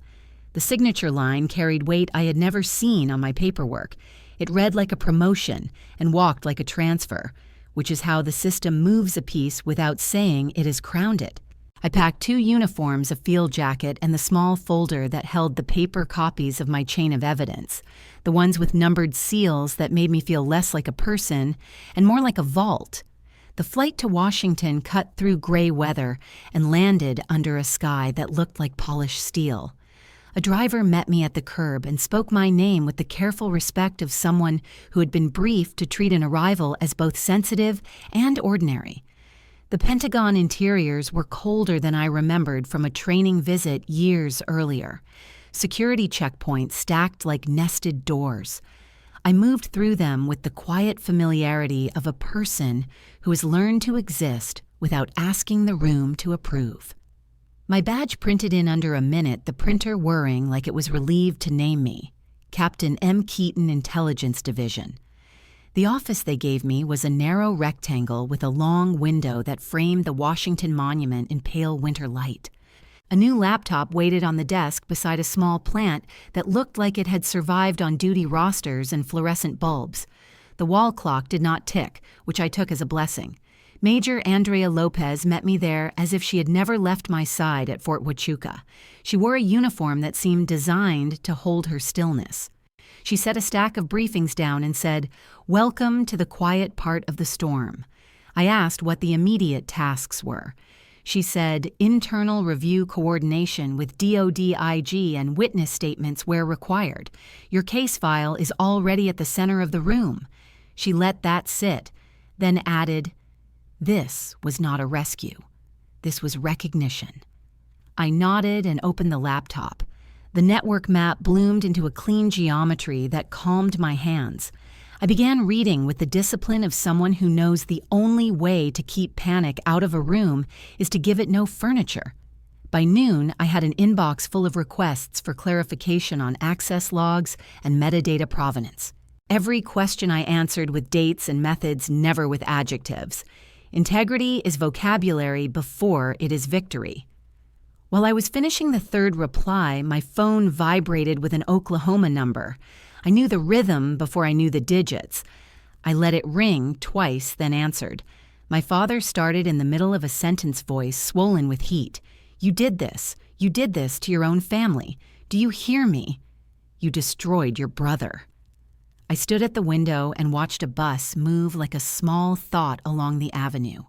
The signature line carried weight I had never seen on my paperwork. It read like a promotion and walked like a transfer, which is how the system moves a piece without saying it has crowned it. I packed 2 uniforms, a field jacket, and the small folder that held the paper copies of my chain of evidence, the ones with numbered seals that made me feel less like a person and more like a vault. The flight to Washington cut through gray weather and landed under a sky that looked like polished steel. A driver met me at the curb and spoke my name with the careful respect of someone who had been briefed to treat an arrival as both sensitive and ordinary. The Pentagon interiors were colder than I remembered from a training visit years earlier. Security checkpoints stacked like nested doors. I moved through them with the quiet familiarity of a person who has learned to exist without asking the room to approve. My badge printed in under a minute, the printer whirring like it was relieved to name me, Captain M. Keaton, Intelligence Division. The office they gave me was a narrow rectangle with a long window that framed the Washington Monument in pale winter light. A new laptop waited on the desk beside a small plant that looked like it had survived on-duty rosters and fluorescent bulbs. The wall clock did not tick, which I took as a blessing. Major Andrea Lopez met me there as if she had never left my side at Fort Huachuca. She wore a uniform that seemed designed to hold her stillness. She set a stack of briefings down and said, "Welcome to the quiet part of the storm." I asked what the immediate tasks were. She said, "Internal review coordination with DoD IG and witness statements where required. Your case file is already at the center of the room." She let that sit, then added, "This was not a rescue. This was recognition." I nodded and opened the laptop. The network map bloomed into a clean geometry that calmed my hands. I began reading with the discipline of someone who knows the only way to keep panic out of a room is to give it no furniture. By noon, I had an inbox full of requests for clarification on access logs and metadata provenance. Every question I answered with dates and methods, never with adjectives. Integrity is vocabulary before it is victory. While I was finishing the third reply, my phone vibrated with an Oklahoma number. I knew the rhythm before I knew the digits. I let it ring twice, then answered. My father started in the middle of a sentence voice swollen with heat. "You did this. You did this to your own family. Do you hear me? You destroyed your brother." I stood at the window and watched a bus move like a small thought along the avenue.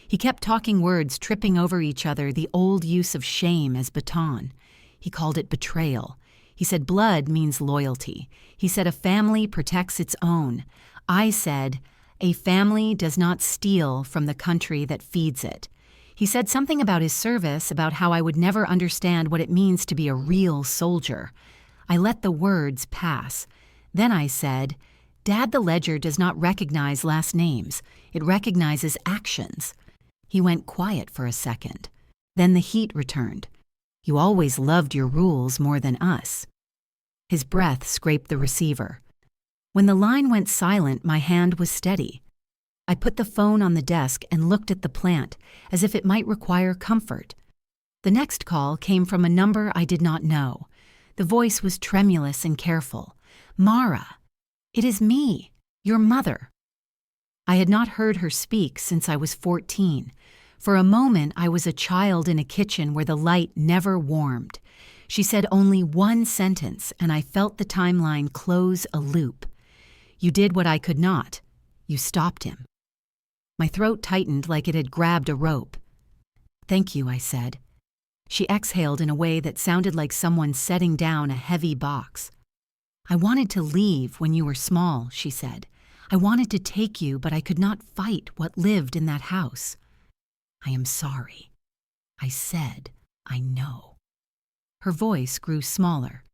He kept talking words tripping over each other, the old use of shame as baton. He called it betrayal. He said blood means loyalty. He said a family protects its own. I said, a family does not steal from the country that feeds it. He said something about his service, about how I would never understand what it means to be a real soldier. I let the words pass. Then I said, "Dad, the ledger does not recognize last names. It recognizes actions." He went quiet for a second. Then the heat returned. "You always loved your rules more than us." His breath scraped the receiver. When the line went silent, my hand was steady. I put the phone on the desk and looked at the plant, as if it might require comfort. The next call came from a number I did not know. The voice was tremulous and careful. "Mara, it is me, your mother." I had not heard her speak since I was 14. For a moment, I was a child in a kitchen where the light never warmed. She said only one sentence, and I felt the timeline close a loop. "You did what I could not. You stopped him." My throat tightened like it had grabbed a rope. "Thank you," I said. She exhaled in a way that sounded like someone setting down a heavy box. "I wanted to leave when you were small," she said. "I wanted to take you, but I could not fight what lived in that house." "I am sorry." I said, "I know." Her voice grew smaller.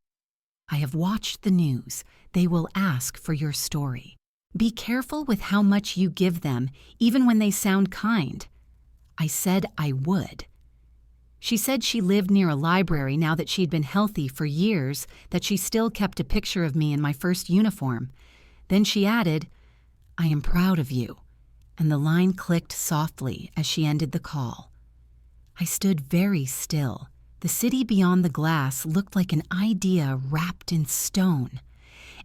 "I have watched the news. They will ask for your story. Be careful with how much you give them, even when they sound kind." I said I would. She said she lived near a library now that she'd been healthy for years, that she still kept a picture of me in my first uniform. Then she added, "I am proud of you," and the line clicked softly as she ended the call. I stood very still. The city beyond the glass looked like an idea wrapped in stone.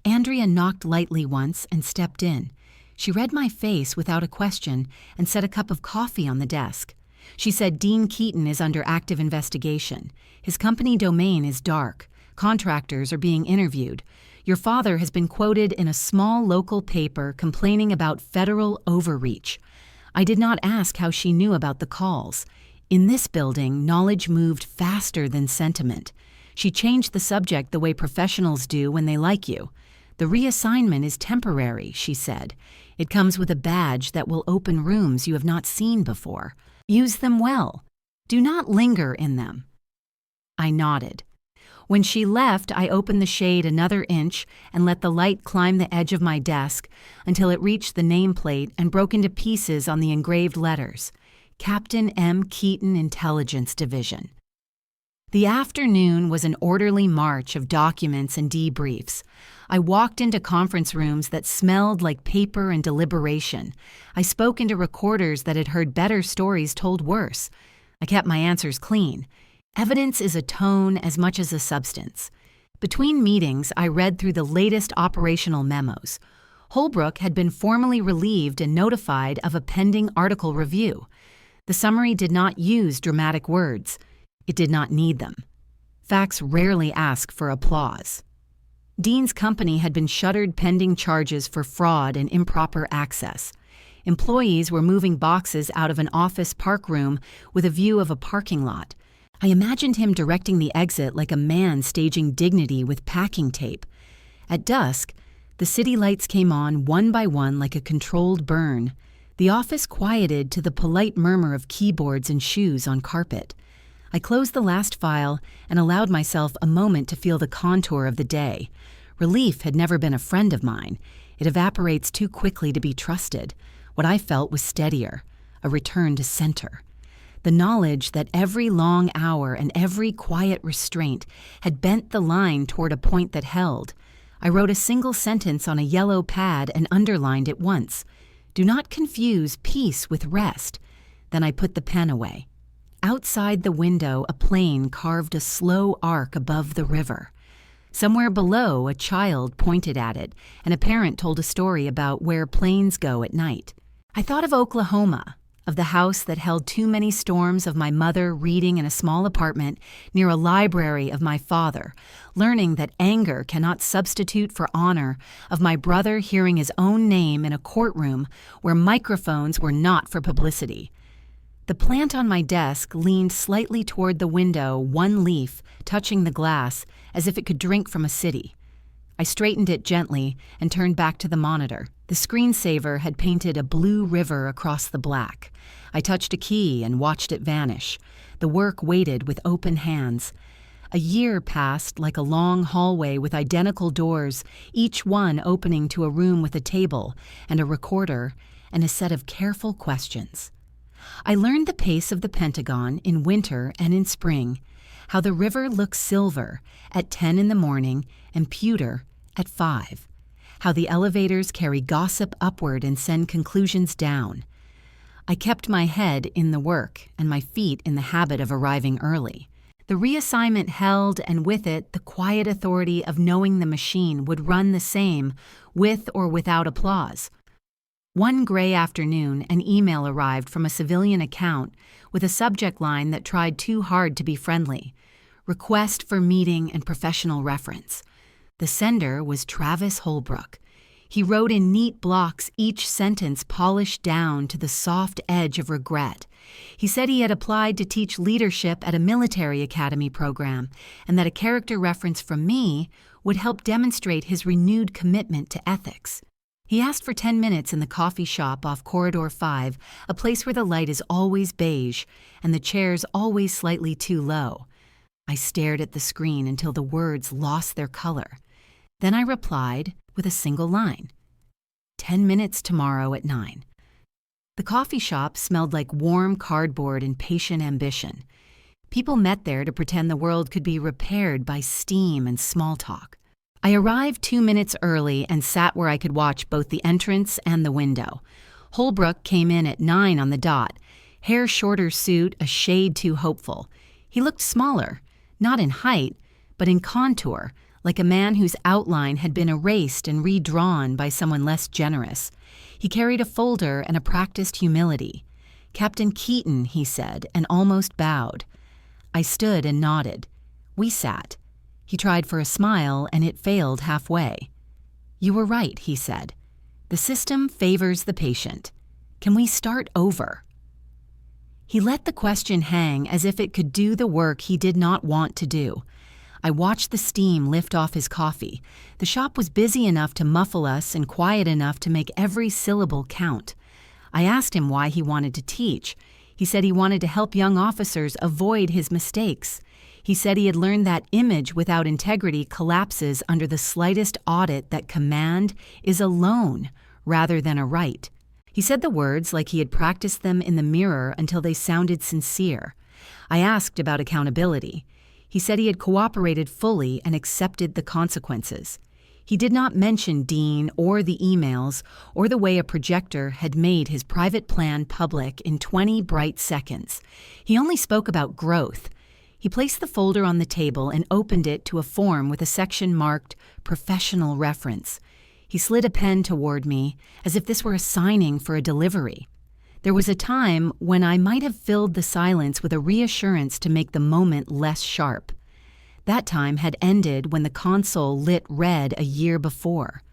Andrea knocked lightly once and stepped in. She read my face without a question and set a cup of coffee on the desk. She said Dean Keaton is under active investigation. His company domain is dark. Contractors are being interviewed. Your father has been quoted in a small local paper complaining about federal overreach. I did not ask how she knew about the calls. In this building, knowledge moved faster than sentiment. She changed the subject the way professionals do when they like you. "The reassignment is temporary," she said. "It comes with a badge that will open rooms you have not seen before. Use them well. Do not linger in them." I nodded. When she left, I opened the shade another inch and let the light climb the edge of my desk until it reached the nameplate and broke into pieces on the engraved letters. Captain M. Keaton, Intelligence Division. The afternoon was an orderly march of documents and debriefs. I walked into conference rooms that smelled like paper and deliberation. I spoke into recorders that had heard better stories told worse. I kept my answers clean. Evidence is a tone as much as a substance. Between meetings, I read through the latest operational memos. Holbrook had been formally relieved and notified of a pending article review. The summary did not use dramatic words. It did not need them. Facts rarely ask for applause. Dean's company had been shuttered pending charges for fraud and improper access. Employees were moving boxes out of an office park room with a view of a parking lot. I imagined him directing the exit like a man staging dignity with packing tape. At dusk, the city lights came on one by one like a controlled burn. The office quieted to the polite murmur of keyboards and shoes on carpet. I closed the last file and allowed myself a moment to feel the contour of the day. Relief had never been a friend of mine. It evaporates too quickly to be trusted. What I felt was steadier, a return to center. The knowledge that every long hour and every quiet restraint had bent the line toward a point that held. I wrote a single sentence on a yellow pad and underlined it once. Do not confuse peace with rest. Then I put the pen away. Outside the window, a plane carved a slow arc above the river. Somewhere below, a child pointed at it, and a parent told a story about where planes go at night. I thought of Oklahoma, of the house that held too many storms of my mother reading in a small apartment near a library of my father, learning that anger cannot substitute for honor, of my brother hearing his own name in a courtroom where microphones were not for publicity. The plant on my desk leaned slightly toward the window, one leaf touching the glass as if it could drink from a city. I straightened it gently and turned back to the monitor. The screensaver had painted a blue river across the black. I touched a key and watched it vanish. The work waited with open hands. A year passed like a long hallway with identical doors, each one opening to a room with a table and a recorder and a set of careful questions. I learned the pace of the Pentagon in winter and in spring, how the river looks silver at 10 in the morning and pewter at 5, how the elevators carry gossip upward and send conclusions down. I kept my head in the work and my feet in the habit of arriving early. The reassignment held, and with it, the quiet authority of knowing the machine would run the same, with or without applause. One gray afternoon, an email arrived from a civilian account with a subject line that tried too hard to be friendly. Request for meeting and professional reference. The sender was Travis Holbrook. He wrote in neat blocks, each sentence polished down to the soft edge of regret. He said he had applied to teach leadership at a military academy program, and that a character reference from me would help demonstrate his renewed commitment to ethics. He asked for 10 minutes in the coffee shop off Corridor 5, a place where the light is always beige and the chairs always slightly too low. I stared at the screen until the words lost their color. Then I replied with a single line. 10 minutes tomorrow at 9. The coffee shop smelled like warm cardboard and patient ambition. People met there to pretend the world could be repaired by steam and small talk. I arrived 2 minutes early and sat where I could watch both the entrance and the window. Holbrook came in at 9 on the dot, hair shorter suit, a shade too hopeful. He looked smaller, not in height, but in contour, like a man whose outline had been erased and redrawn by someone less generous. He carried a folder and a practiced humility. "Captain Keaton," he said, and almost bowed. I stood and nodded. We sat. He tried for a smile, and it failed halfway. "You were right," he said. "The system favors the patient. Can we start over?" He let the question hang as if it could do the work he did not want to do. I watched the steam lift off his coffee. The shop was busy enough to muffle us and quiet enough to make every syllable count. I asked him why he wanted to teach. He said he wanted to help young officers avoid his mistakes. He said he had learned that image without integrity collapses under the slightest audit, that command is a loan rather than a right. He said the words like he had practiced them in the mirror until they sounded sincere. I asked about accountability. He said he had cooperated fully and accepted the consequences. He did not mention Dean or the emails or the way a projector had made his private plan public in 20 bright seconds. He only spoke about growth. He placed the folder on the table and opened it to a form with a section marked Professional Reference. He slid a pen toward me as if this were a signing for a delivery. There was a time when I might have filled the silence with a reassurance to make the moment less sharp. That time had ended when the console lit red a year before.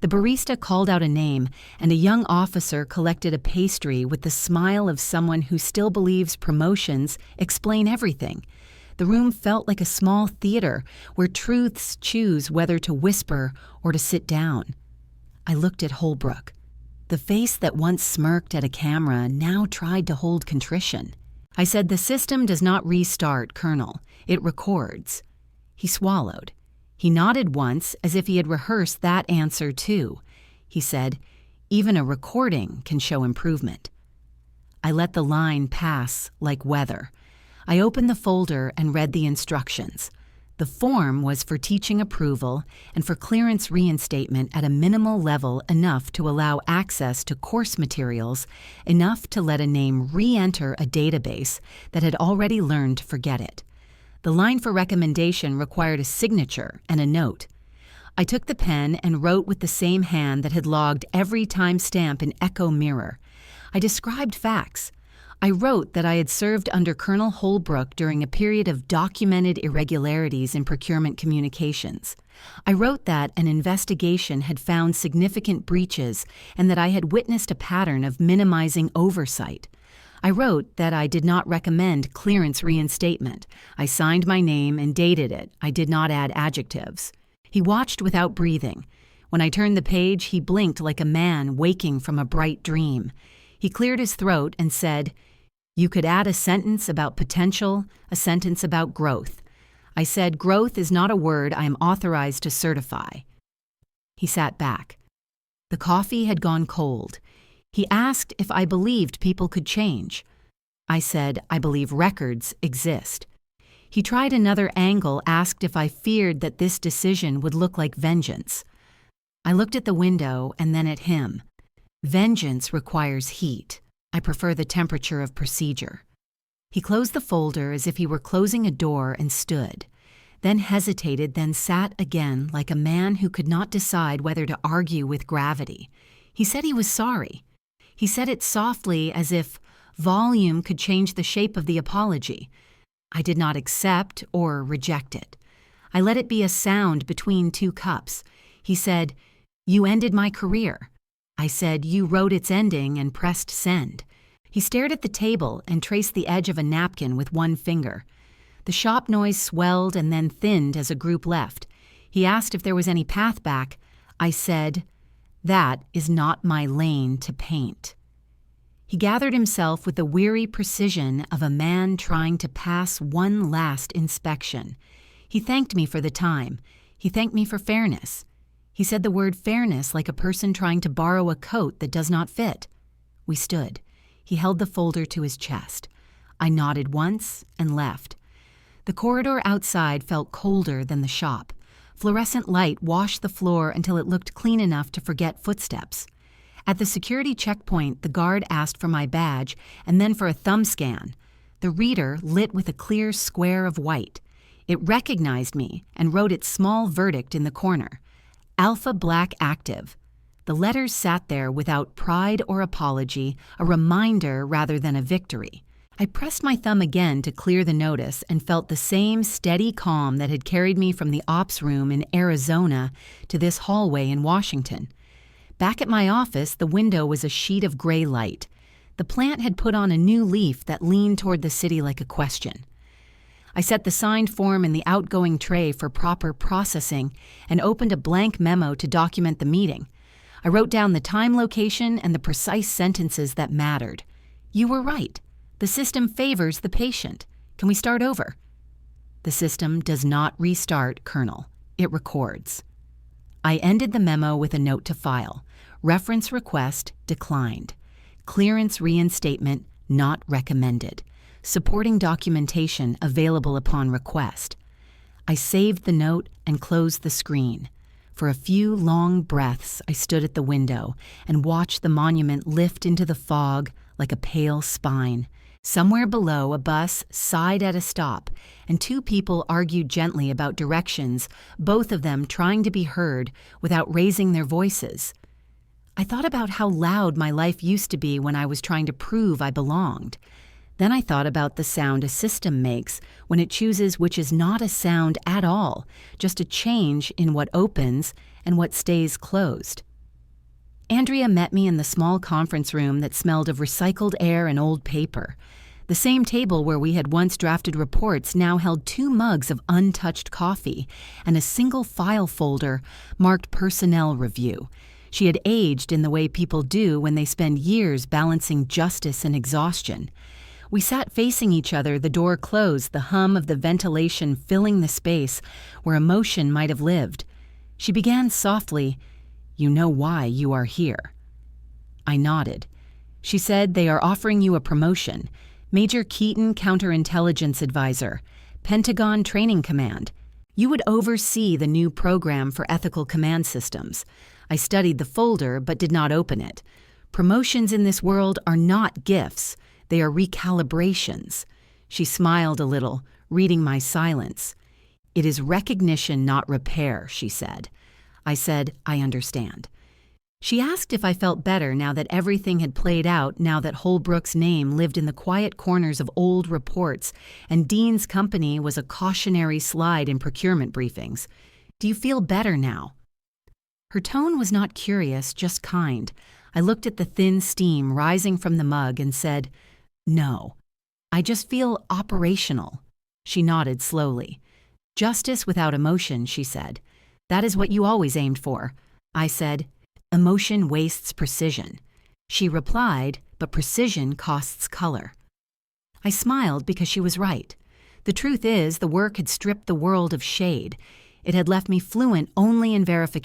The barista called out a name, and a young officer collected a pastry with the smile of someone who still believes promotions explain everything. The room felt like a small theater where truths choose whether to whisper or to sit down. I looked at Holbrook. The face that once smirked at a camera now tried to hold contrition. I said, "The system does not restart, Colonel. It records." He swallowed. He nodded once as if he had rehearsed that answer too. He said, "Even a recording can show improvement." I let the line pass like weather. I opened the folder and read the instructions. The form was for teaching approval and for clearance reinstatement at a minimal level, enough to allow access to course materials, enough to let a name re-enter a database that had already learned to forget it. The line for recommendation required a signature and a note. I took the pen and wrote with the same hand that had logged every timestamp in Echo Mirror. I described facts. I wrote that I had served under Colonel Holbrook during a period of documented irregularities in procurement communications. I wrote that an investigation had found significant breaches and that I had witnessed a pattern of minimizing oversight. I wrote that I did not recommend clearance reinstatement. I signed my name and dated it. I did not add adjectives. He watched without breathing. When I turned the page, he blinked like a man waking from a bright dream. He cleared his throat and said, "You could add a sentence about potential, a sentence about growth." I said, "Growth is not a word I am authorized to certify." He sat back. The coffee had gone cold. He asked if I believed people could change. I said, "I believe records exist." He tried another angle, asked if I feared that this decision would look like vengeance. I looked at the window and then at him. Vengeance requires heat. I prefer the temperature of procedure. He closed the folder as if he were closing a door and stood, then hesitated, then sat again like a man who could not decide whether to argue with gravity. He said he was sorry. He said it softly, as if volume could change the shape of the apology. I did not accept or reject it. I let it be a sound between two cups. He said, "You ended my career." I said, "You wrote its ending," and pressed send. He stared at the table and traced the edge of a napkin with one finger. The shop noise swelled and then thinned as a group left. He asked if there was any path back. I said, "That is not my lane to paint." He gathered himself with the weary precision of a man trying to pass one last inspection. He thanked me for the time. He thanked me for fairness. He said the word fairness like a person trying to borrow a coat that does not fit. We stood. He held the folder to his chest. I nodded once and left. The corridor outside felt colder than the shop. Fluorescent light washed the floor until it looked clean enough to forget footsteps. At the security checkpoint, the guard asked for my badge and then for a thumb scan. The reader lit with a clear square of white. It recognized me and wrote its small verdict in the corner. Alpha Black Active. The letters sat there without pride or apology, a reminder rather than a victory. I pressed my thumb again to clear the notice and felt the same steady calm that had carried me from the ops room in Arizona to this hallway in Washington. Back at my office, the window was a sheet of gray light. The plant had put on a new leaf that leaned toward the city like a question. I set the signed form in the outgoing tray for proper processing and opened a blank memo to document the meeting. I wrote down the time, location, and the precise sentences that mattered. "You were right. The system favors the patient. Can we start over?" The system does not restart kernel. It records. I ended the memo with a note to file. Reference request declined. Clearance reinstatement not recommended. Supporting documentation available upon request. I saved the note and closed the screen. For a few long breaths, I stood at the window and watched the monument lift into the fog like a pale spine. Somewhere below, a bus sighed at a stop, and two people argued gently about directions, both of them trying to be heard without raising their voices. I thought about how loud my life used to be when I was trying to prove I belonged. Then I thought about the sound a system makes when it chooses which is not a sound at all, just a change in what opens and what stays closed. Andrea met me in the small conference room that smelled of recycled air and old paper. The same table where we had once drafted reports now held 2 mugs of untouched coffee and a single file folder marked personnel review. She had aged in the way people do when they spend years balancing justice and exhaustion. We sat facing each other, the door closed, the hum of the ventilation filling the space where emotion might have lived. She began softly, "You know why you are here." I nodded. She said, "They are offering you a promotion. Major Keaton Counterintelligence Advisor, Pentagon Training Command. You would oversee the new program for ethical command systems." I studied the folder but did not open it. Promotions in this world are not gifts. They are recalibrations. She smiled a little, reading my silence. "It is recognition, not repair," she said. I said, "I understand." She asked if I felt better now that everything had played out, now that Holbrook's name lived in the quiet corners of old reports and Dean's company was a cautionary slide in procurement briefings. "Do you feel better now?" Her tone was not curious, just kind. I looked at the thin steam rising from the mug and said, "No, I just feel operational." She nodded slowly. "Justice without emotion," she said. "That is what you always aimed for." I said, "Emotion wastes precision." She replied, "But precision costs color." I smiled because she was right. The truth is, the work had stripped the world of shade. It had left me fluent only in verification.